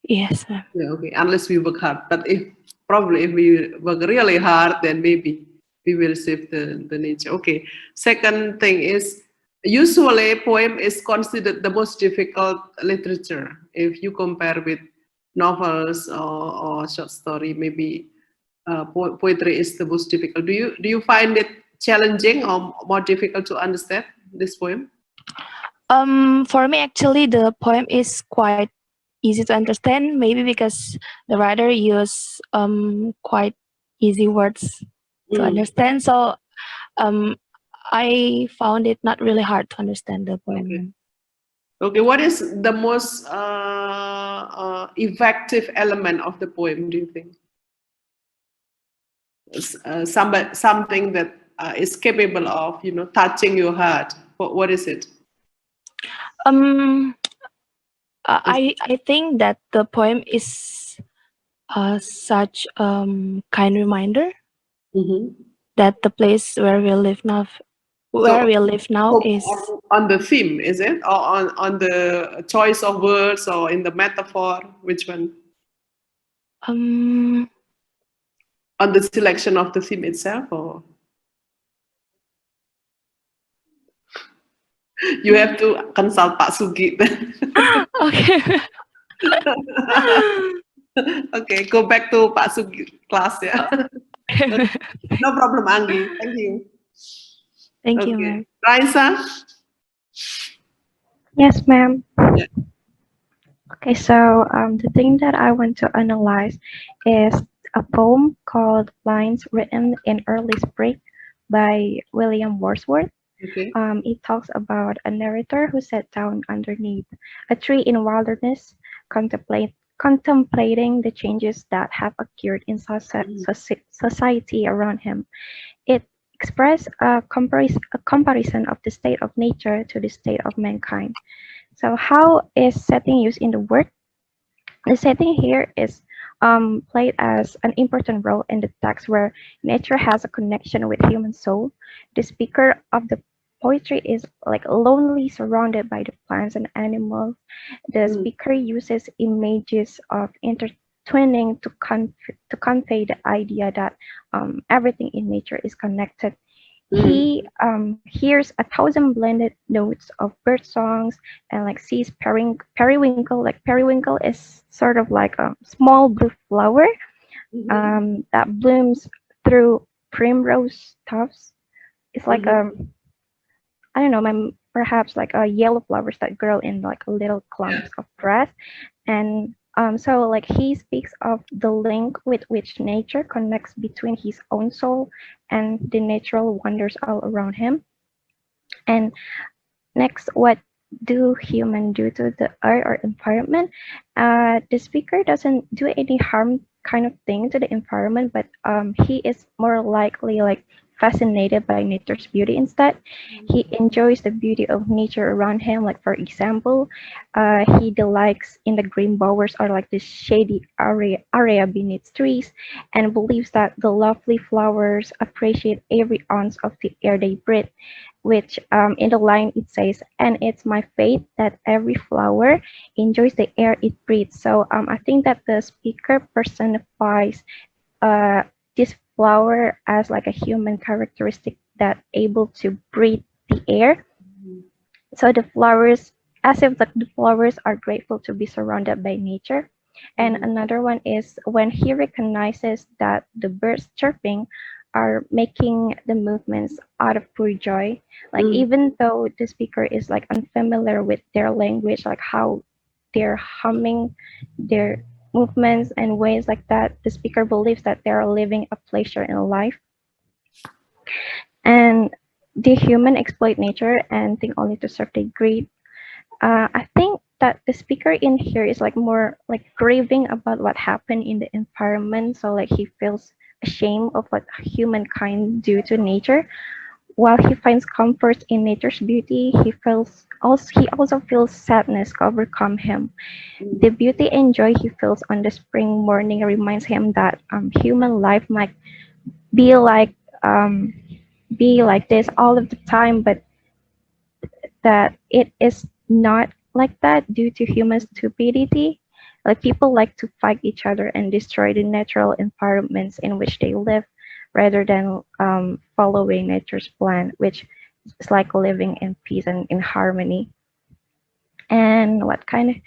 Yes, ma'am. Yeah, okay. Unless we work hard, but if we work really hard, then maybe we will save the nature. Okay. Second thing is, usually poem is considered the most difficult literature if you compare with novels or short story. Maybe poetry is the most difficult. Do you find it challenging or more difficult to understand this poem? For me, actually, the poem is quite easy to understand. Maybe because the writer used quite easy words to understand. So I found it not really hard to understand the poem. Okay, what is the most effective element of the poem, do you think? Something that is capable of, touching your heart. What is it? I think that the poem is such kind reminder that the place where we live now is on the theme, is it, or on the choice of words, or in the metaphor? Which one? On the selection of the theme itself, or you have to consult Pak Sugi then. Okay. Okay, go back to Pak Sugi class, yeah. No problem, Anggi. Thank you. Thank you, ma'am. Raisa? Yes, ma'am. Yeah. Okay, so the thing that I want to analyze is a poem called Lines Written in Early Spring by William Wordsworth. Okay. It talks about a narrator who sat down underneath a tree in wilderness, contemplating the changes that have occurred in society around him. It expressed a comparison of the state of nature to the state of mankind. So, how is setting used in the work? The setting here is played as an important role in the text where nature has a connection with human soul. The speaker of the poetry is like lonely surrounded by the plants and animals. The speaker uses images of intertwining to convey the idea that everything in nature is connected. He hears 1,000 blended notes of bird songs and like sees periwinkle. Like periwinkle is sort of like a small blue flower that blooms through primrose tufts. It's like I don't know, perhaps like yellow flowers that grow in like little clumps of grass. And so like he speaks of the link with which nature connects between his own soul and the natural wonders all around him. And next, what do humans do to the earth or environment? The speaker doesn't do any harm kind of thing to the environment, but he is more likely like fascinated by nature's beauty instead. He enjoys the beauty of nature around him. Like for example, he delights in the green bowers or like the shady area beneath trees, and believes that the lovely flowers appreciate every ounce of the air they breathe, which in the line it says, and it's my faith that every flower enjoys the air it breathes. So I think that the speaker personifies uh, this flower as like a human characteristic that able to breathe the air. So the flowers, as if the flowers are grateful to be surrounded by nature. And another one is when he recognizes that the birds chirping are making the movements out of pure joy. Like even though the speaker is like unfamiliar with their language, like how they're humming, their movements and ways like that, the speaker believes that they are living a pleasure in life. And the human exploit nature and think only to serve their greed. I think that the speaker in here is like more like grieving about what happened in the environment. So like he feels ashamed of what humankind do to nature. While he finds comfort in nature's beauty, he also feels sadness overcome him. The beauty and joy he feels on the spring morning reminds him that human life might be like um, be like this all of the time, but that it is not like that due to human stupidity. Like people like to fight each other and destroy the natural environments in which they live rather than following nature's plan, which is like living in peace and in harmony. And what kind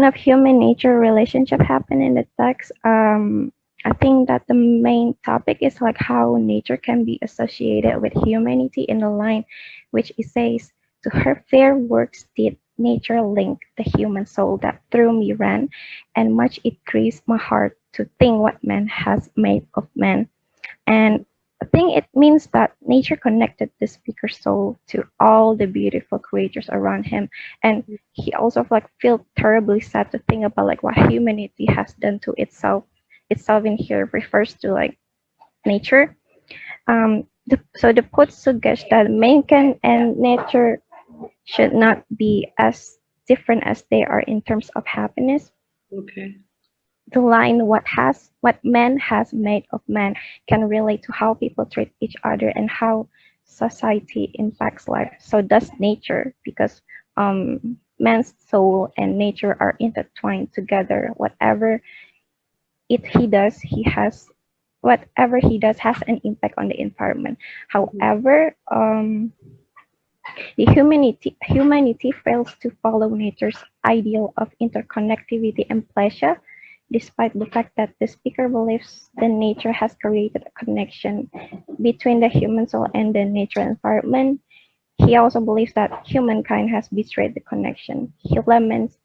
of human nature relationship happen in the text? I think that the main topic is like how nature can be associated with humanity in the line, which it says, to her fair works did nature link the human soul that through me ran, and much it grieves my heart to think what man has made of man. And I think it means that nature connected the speaker's soul to all the beautiful creatures around him. And he also like feel terribly sad to think about like what humanity has done to itself. Itself in here refers to like nature. So the quote suggests that mankind and nature should not be as different as they are in terms of happiness. Okay. The line what man has made of man can relate to how people treat each other and how society impacts life. So does nature, because man's soul and nature are intertwined together. Whatever he does has an impact on the environment. However, the humanity fails to follow nature's ideal of interconnectivity and pleasure, despite the fact that the speaker believes that nature has created a connection between the human soul and the natural environment. He also believes that humankind has betrayed the connection. He laments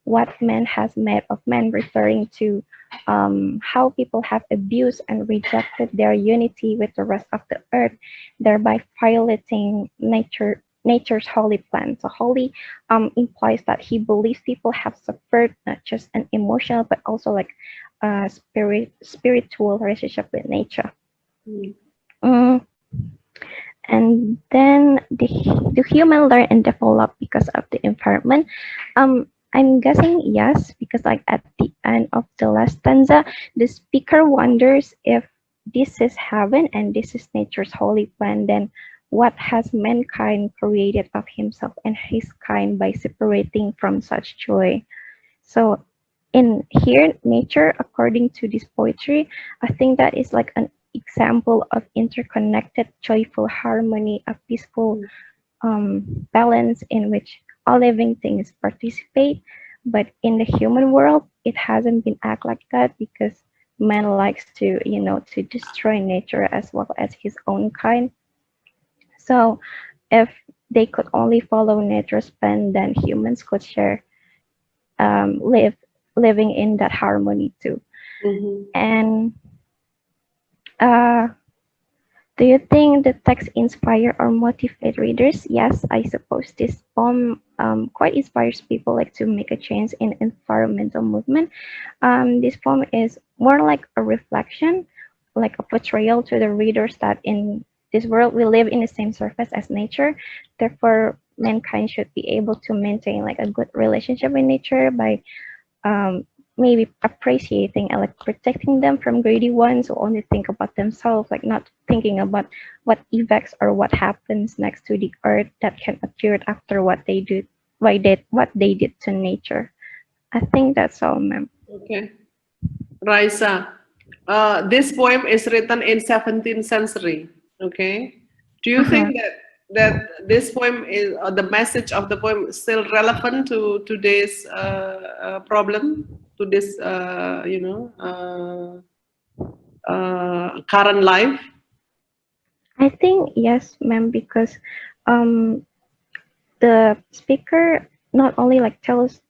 what man has made of man, referring to how people have abused and rejected their unity with the rest of the earth, thereby violating nature's holy plan. So holy implies that he believes people have suffered not just an emotional but also like a spiritual relationship with nature. Mm, and then do human learn and develop because of the environment? I'm guessing yes, because like at the end of the last stanza, the speaker wonders if this is heaven and this is nature's holy plan, then what has mankind created of himself and his kind by separating from such joy? So in here, nature, according to this poetry, I think that is like an example of interconnected, joyful harmony, a peaceful balance in which all living things participate. But in the human world, it hasn't been act like that because man likes to, to destroy nature as well as his own kind. So if they could only follow nature's plan, then humans could share living in that harmony too. And uh, do you think the text inspire or motivate readers? Yes, I suppose this poem quite inspires people like to make a change in environmental movement. This poem is more like a reflection, like a portrayal to the readers that in this world we live in the same surface as nature. Therefore, mankind should be able to maintain like a good relationship with nature by um, maybe appreciating and like protecting them from greedy ones who only think about themselves, like not thinking about what effects or what happens next to the earth that can occur after what they did to nature. I think that's all, ma'am. Okay. Raisa, this poem is written in 17th century. Okay. Do you think that this poem is the message of the poem is still relevant to today's problem, to this current life? I think yes, ma'am, because um, the speaker not only like tells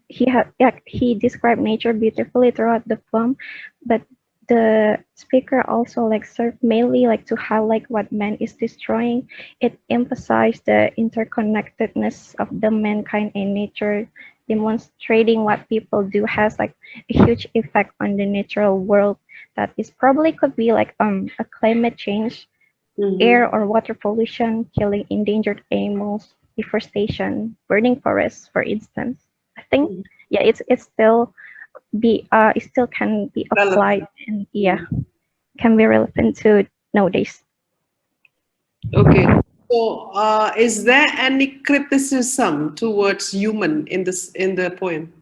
he described nature beautifully throughout the poem, but the speaker also like served mainly like to highlight what man is destroying. It emphasized the interconnectedness of the mankind and nature, demonstrating what people do has like a huge effect on the natural world that is probably could be like a climate change, air or water pollution, killing endangered animals, deforestation, burning forests, for instance. I think yeah, it's still it still can be applied and yeah, can be relevant to nowadays. Okay. So, is there any criticism towards human in the poem?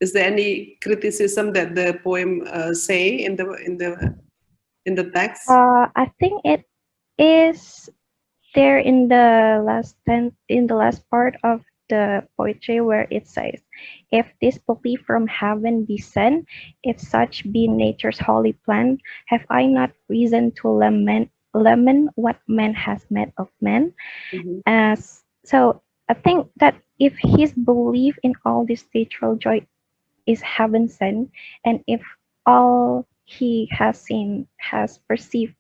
Is there any criticism that the poem say in the text? I think it is there in the last part of the poetry where it says, if this belief from heaven be sent, if such be nature's holy plan, have I not reason to lament what man has made of man? As so I think that if his belief in all this natural joy is heaven sent, and if all he has seen, has perceived,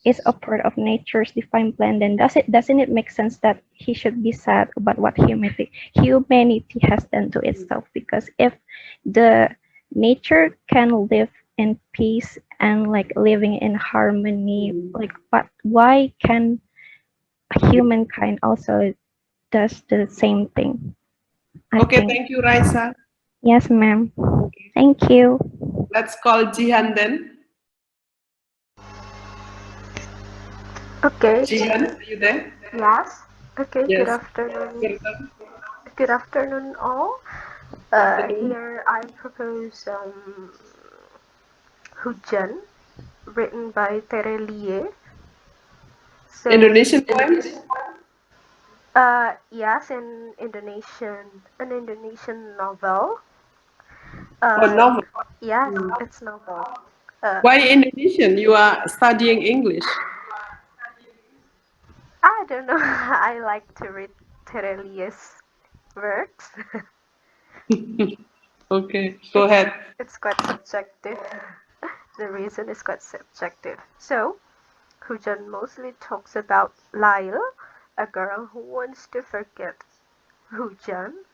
is a part of nature's divine plan, then doesn't it make sense that he should be sad about what humanity has done to itself? Because if the nature can live in peace and like living in harmony, like why can humankind also does the same thing? Okay, Think. thank you, Raisa. Yes, ma'am. Thank you. Let's call Jihan then. Okay. Jihan, are you there? Yes. Okay. Good Yes. afternoon. Your turn. Good afternoon, all. Afternoon. Here I propose Hujan, written by Terelie. Says Indonesian poem? yes, in an Indonesian novel. Oh, novel. Yes, it's novel. Why Indonesian? You are studying English. I don't know. I like to read Terelia's works. Okay, go ahead. It's quite subjective. The reason is quite subjective. So, Hujan mostly talks about Lyle, a girl who wants to forget Hujan,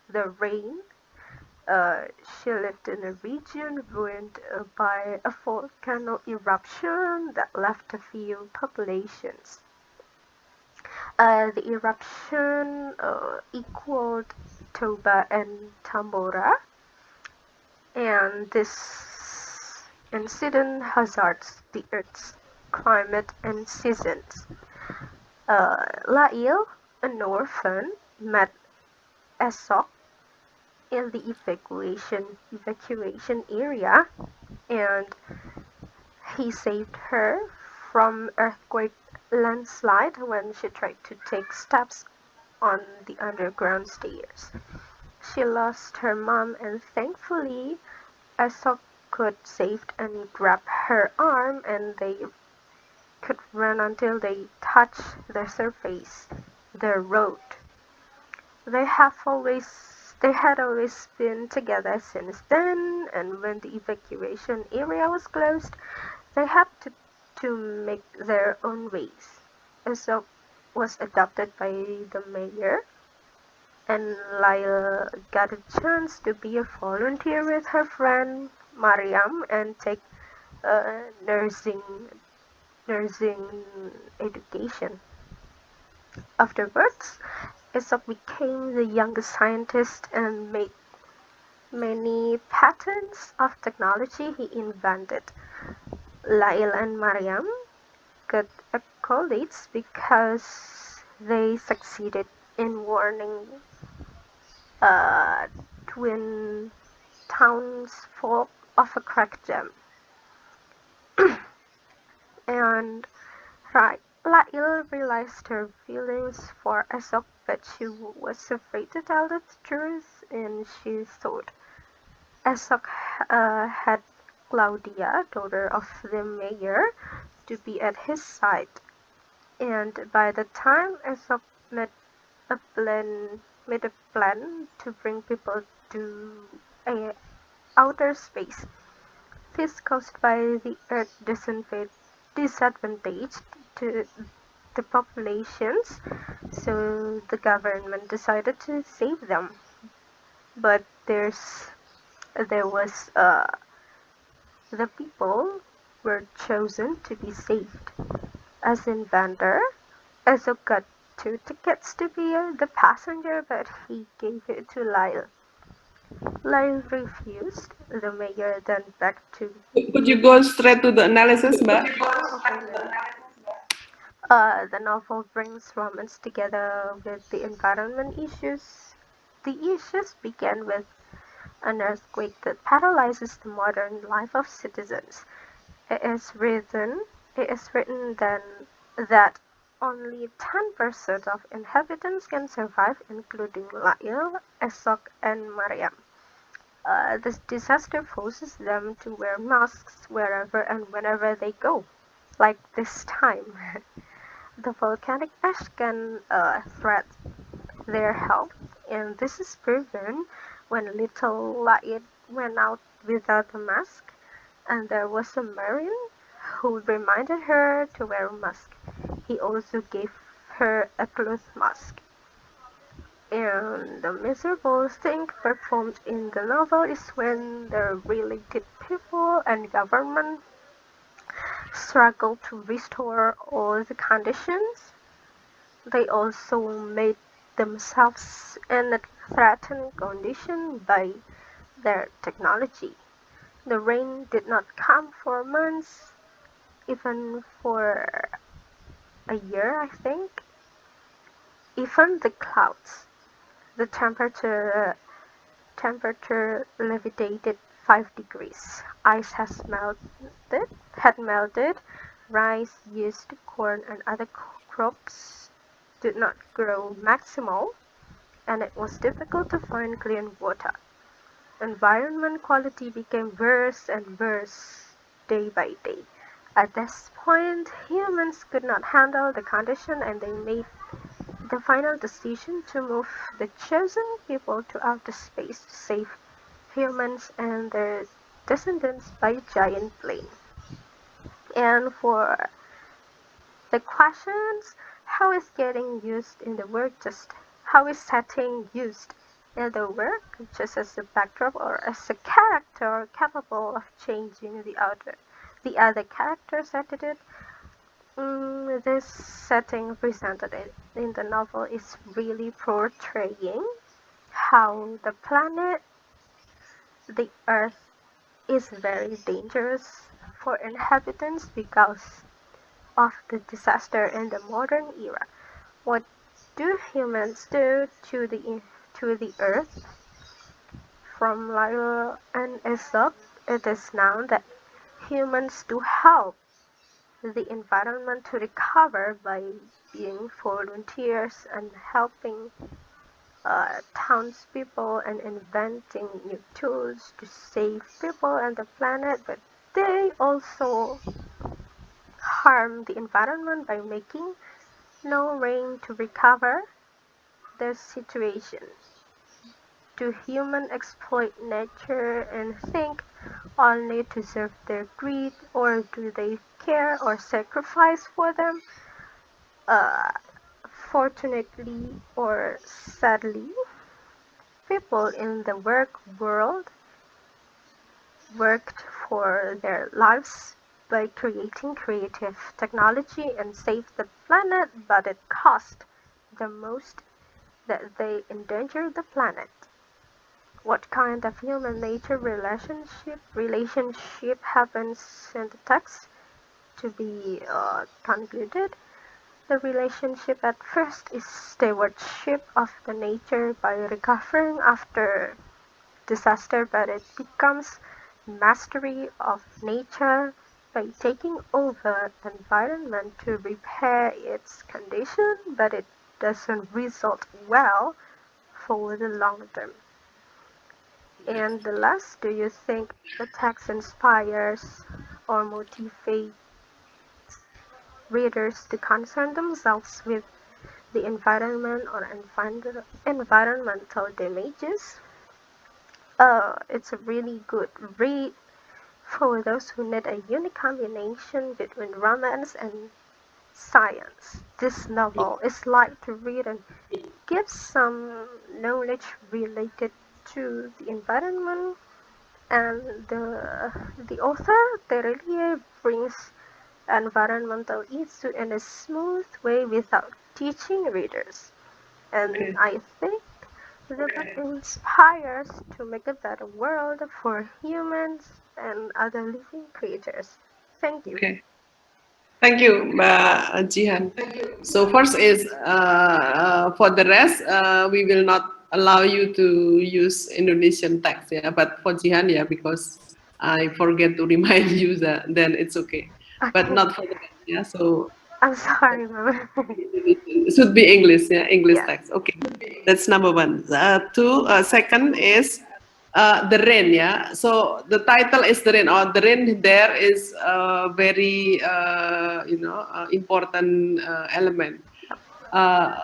the rain. She lived in a region ruined by a volcano eruption that left a few populations. The eruption equaled Toba and Tambora, and this incident hazards the Earth's climate and seasons. Lael, an orphan, met Esok in the evacuation area, and he saved her from earthquake landslide when she tried to take steps on the underground stairs. She lost her mom, and thankfully Esok could save and grab her arm, and they could run until they touched the surface, the road. They had always been together since then, and when the evacuation area was closed, they had to make their own ways. Esok was adopted by the mayor, and Lyle got a chance to be a volunteer with her friend Mariam and take nursing education. Afterwards, Aesop became the youngest scientist and made many patents of technology he invented. Lyle and Mariam got accolades because they succeeded in warning twin townsfolk of a crack jam. And right, Lyle realized her feelings for Aesop, but she was afraid to tell the truth, and she thought Aesop had Claudia, daughter of the mayor, to be at his side. And by the time Aesop made a plan to bring people to outer space. This caused by the Earth disadvantage to the populations, so the government decided to save them. But there was the people were chosen to be saved. As inventor, Aesop got 2 tickets to be the passenger, but he gave it to Lyle. Lyle refused. The mayor then begged to. Could you go straight to the analysis, Mbak? The novel brings romance together with the environment issues. The issues begin with an earthquake that paralyzes the modern life of citizens. It is written then that only 10% of inhabitants can survive, including Lyle, Esok, and Mariam. This disaster forces them to wear masks wherever and whenever they go, like this time. The volcanic ash can threat their health, and this is proven when little La'id went out without a mask, and there was a marine who reminded her to wear a mask. He also gave her a cloth mask. And the miserable thing performed in the novel is when the related people and government struggle to restore all the conditions. They also made themselves in a threatened condition by their technology. The rain did not come for months, even for a year, I think. Even the clouds, the temperature levitated 5 degrees. Ice had melted. Rice, yeast, corn, and other crops did not grow maximal, and it was difficult to find clean water. Environment quality became worse and worse day by day. At this point, humans could not handle the condition, and the final decision to move the chosen people to outer space to save humans and their descendants by a giant plane. And for the questions, how is getting used in the work just how is setting used in the work just as a backdrop or as a character capable of changing the other character's attitude? This setting presented in the novel is really portraying how the planet, the Earth, is very dangerous for inhabitants because of the disaster in the modern era. What do humans do to the Earth? From Lyra and Aesop, it is known that humans do help the environment to recover by being volunteers and helping townspeople and inventing new tools to save people and the planet, but they also harm the environment by making no rain to recover the situation. Do humans exploit nature and think only to serve their greed, or do they care or sacrifice for them? Uh, Fortunately or sadly, people in the work world worked for their lives by creating creative technology and saved the planet, but it cost the most that they endangered the planet. What kind of human nature relationship happens in the text to be concluded? The relationship at first is stewardship of the nature by recovering after disaster, but it becomes mastery of nature by taking over environment to repair its condition, but it doesn't result well for the long term. And the last, do you think the text inspires or motivates readers to concern themselves with the environment or environmental damages? It's a really good read for those who need a unique combination between romance and science. This novel is light to read and gives some knowledge related to the environment, and the author really brings environmental issue in a smooth way without teaching readers. And I think the book inspires to make a better world for humans and other living creatures. Thank you. Okay. Thank you, Mbak Jihan. So first is for the rest, we will not allow you to use Indonesian text, yeah. But for Jihan, yeah, because I forget to remind you that, then it's okay. But Okay. not for the rest, yeah. So I'm sorry, Mama. it should be English, yeah, English Yeah. text. Okay, that's number one. Two, second is the rain, yeah. So the title is the rain, or the rain there is a very, important element. Uh,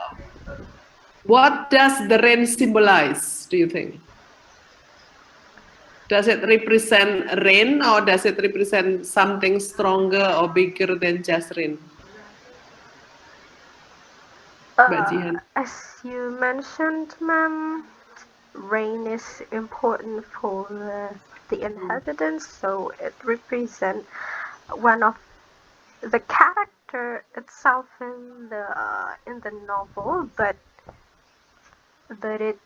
what does the rain symbolize, do you think? Does it represent rain, or does it represent something stronger or bigger than just rain? Mbak Jihan. As you mentioned, ma'am, rain is important for the inhabitants, so it represents one of the character itself in the novel, but it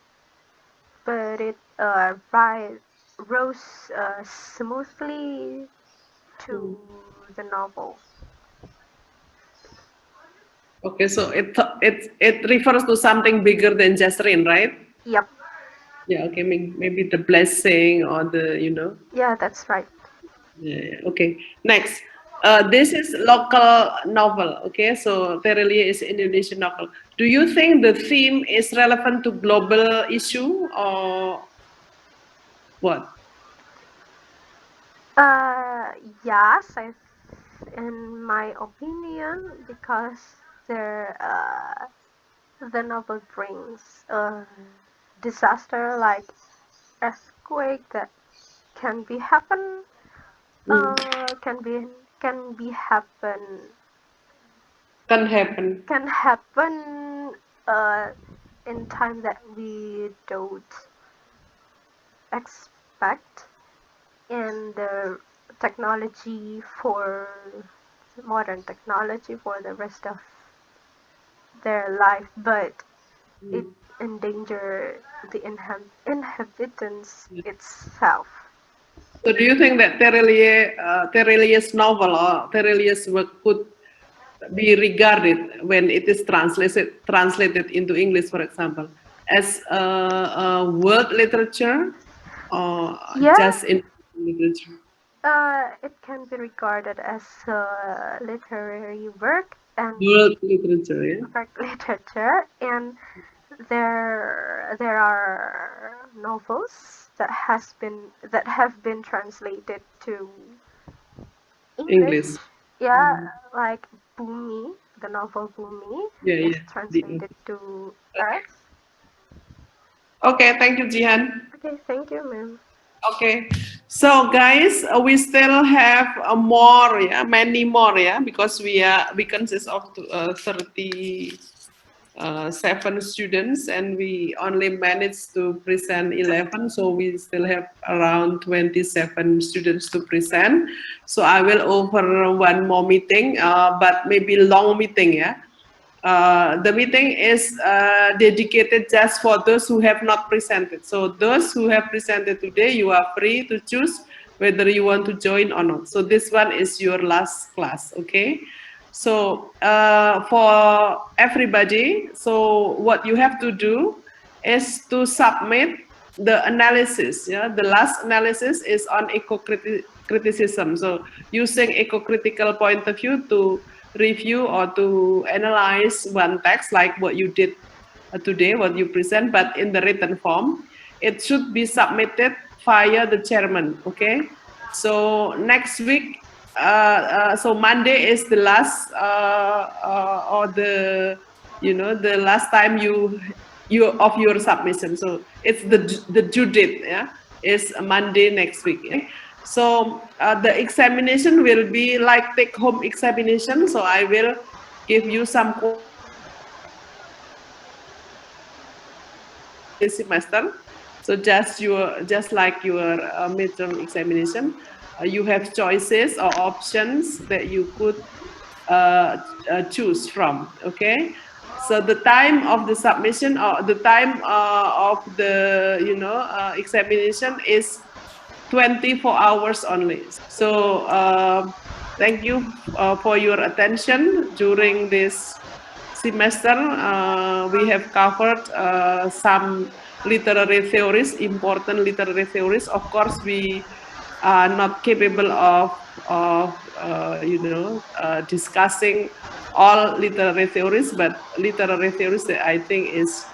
but it rose smoothly to the novel. Okay, so it refers to something bigger than just rain, right? Yep. Yeah. Okay. Maybe the blessing or the. Yeah, that's right. Yeah. Okay. Next, this is local novel. Okay, so Terelia is Indonesian novel. Do you think the theme is relevant to global issue or what? Uh, yes, in my opinion, because the novel brings a disaster like earthquake that can be happen can be happen Can happen. can happen in time that we don't expect, and the technology for modern technology for the rest of their life, but it endanger the inhabitants itself. So do you think that Terelia's novel or Terelia's work could be regarded when it is translated into English, for example, as a world literature or Yeah, just in literature? it can be regarded as a literary work and World literature, yeah. literature, and there are novels that have been translated to English. English. Yeah, like Bumi, the novel Bumi Yeah, is yeah. translated to Okay. Earth. Okay, thank you, Jihan. Okay, thank you, ma'am. Okay, so guys, we still have more, yeah, many more, yeah, because we consist of 37 students, and we only managed to present 11, so we still have around 27 students to present. So I will offer one more meeting, but maybe long meeting, yeah. The meeting is dedicated just for those who have not presented. So those who have presented today, you are free to choose whether you want to join or not. So this one is your last class, okay? So for everybody, so what you have to do is to submit the analysis. Yeah, the last analysis is on eco-criticism. So using eco-critical point of view to review or to analyze one text like what you did today, what you present, but in the written form. It should be submitted via the chairman, okay? So next week, so Monday is the last or the the last time you of your submission. So it's the due date, yeah, is Monday next week. Yeah? So the examination will be like take home examination. So I will give you some this semester. So just like your midterm examination, you have choices or options that you could choose from. Okay, so the time of the submission or the time of the examination is 24 hours only. So thank you for your attention during this semester. We have covered some literary theories, important literary theories. Of course, we are not capable of discussing all literary theories, but literary theories that I think is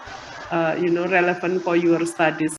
relevant for your studies.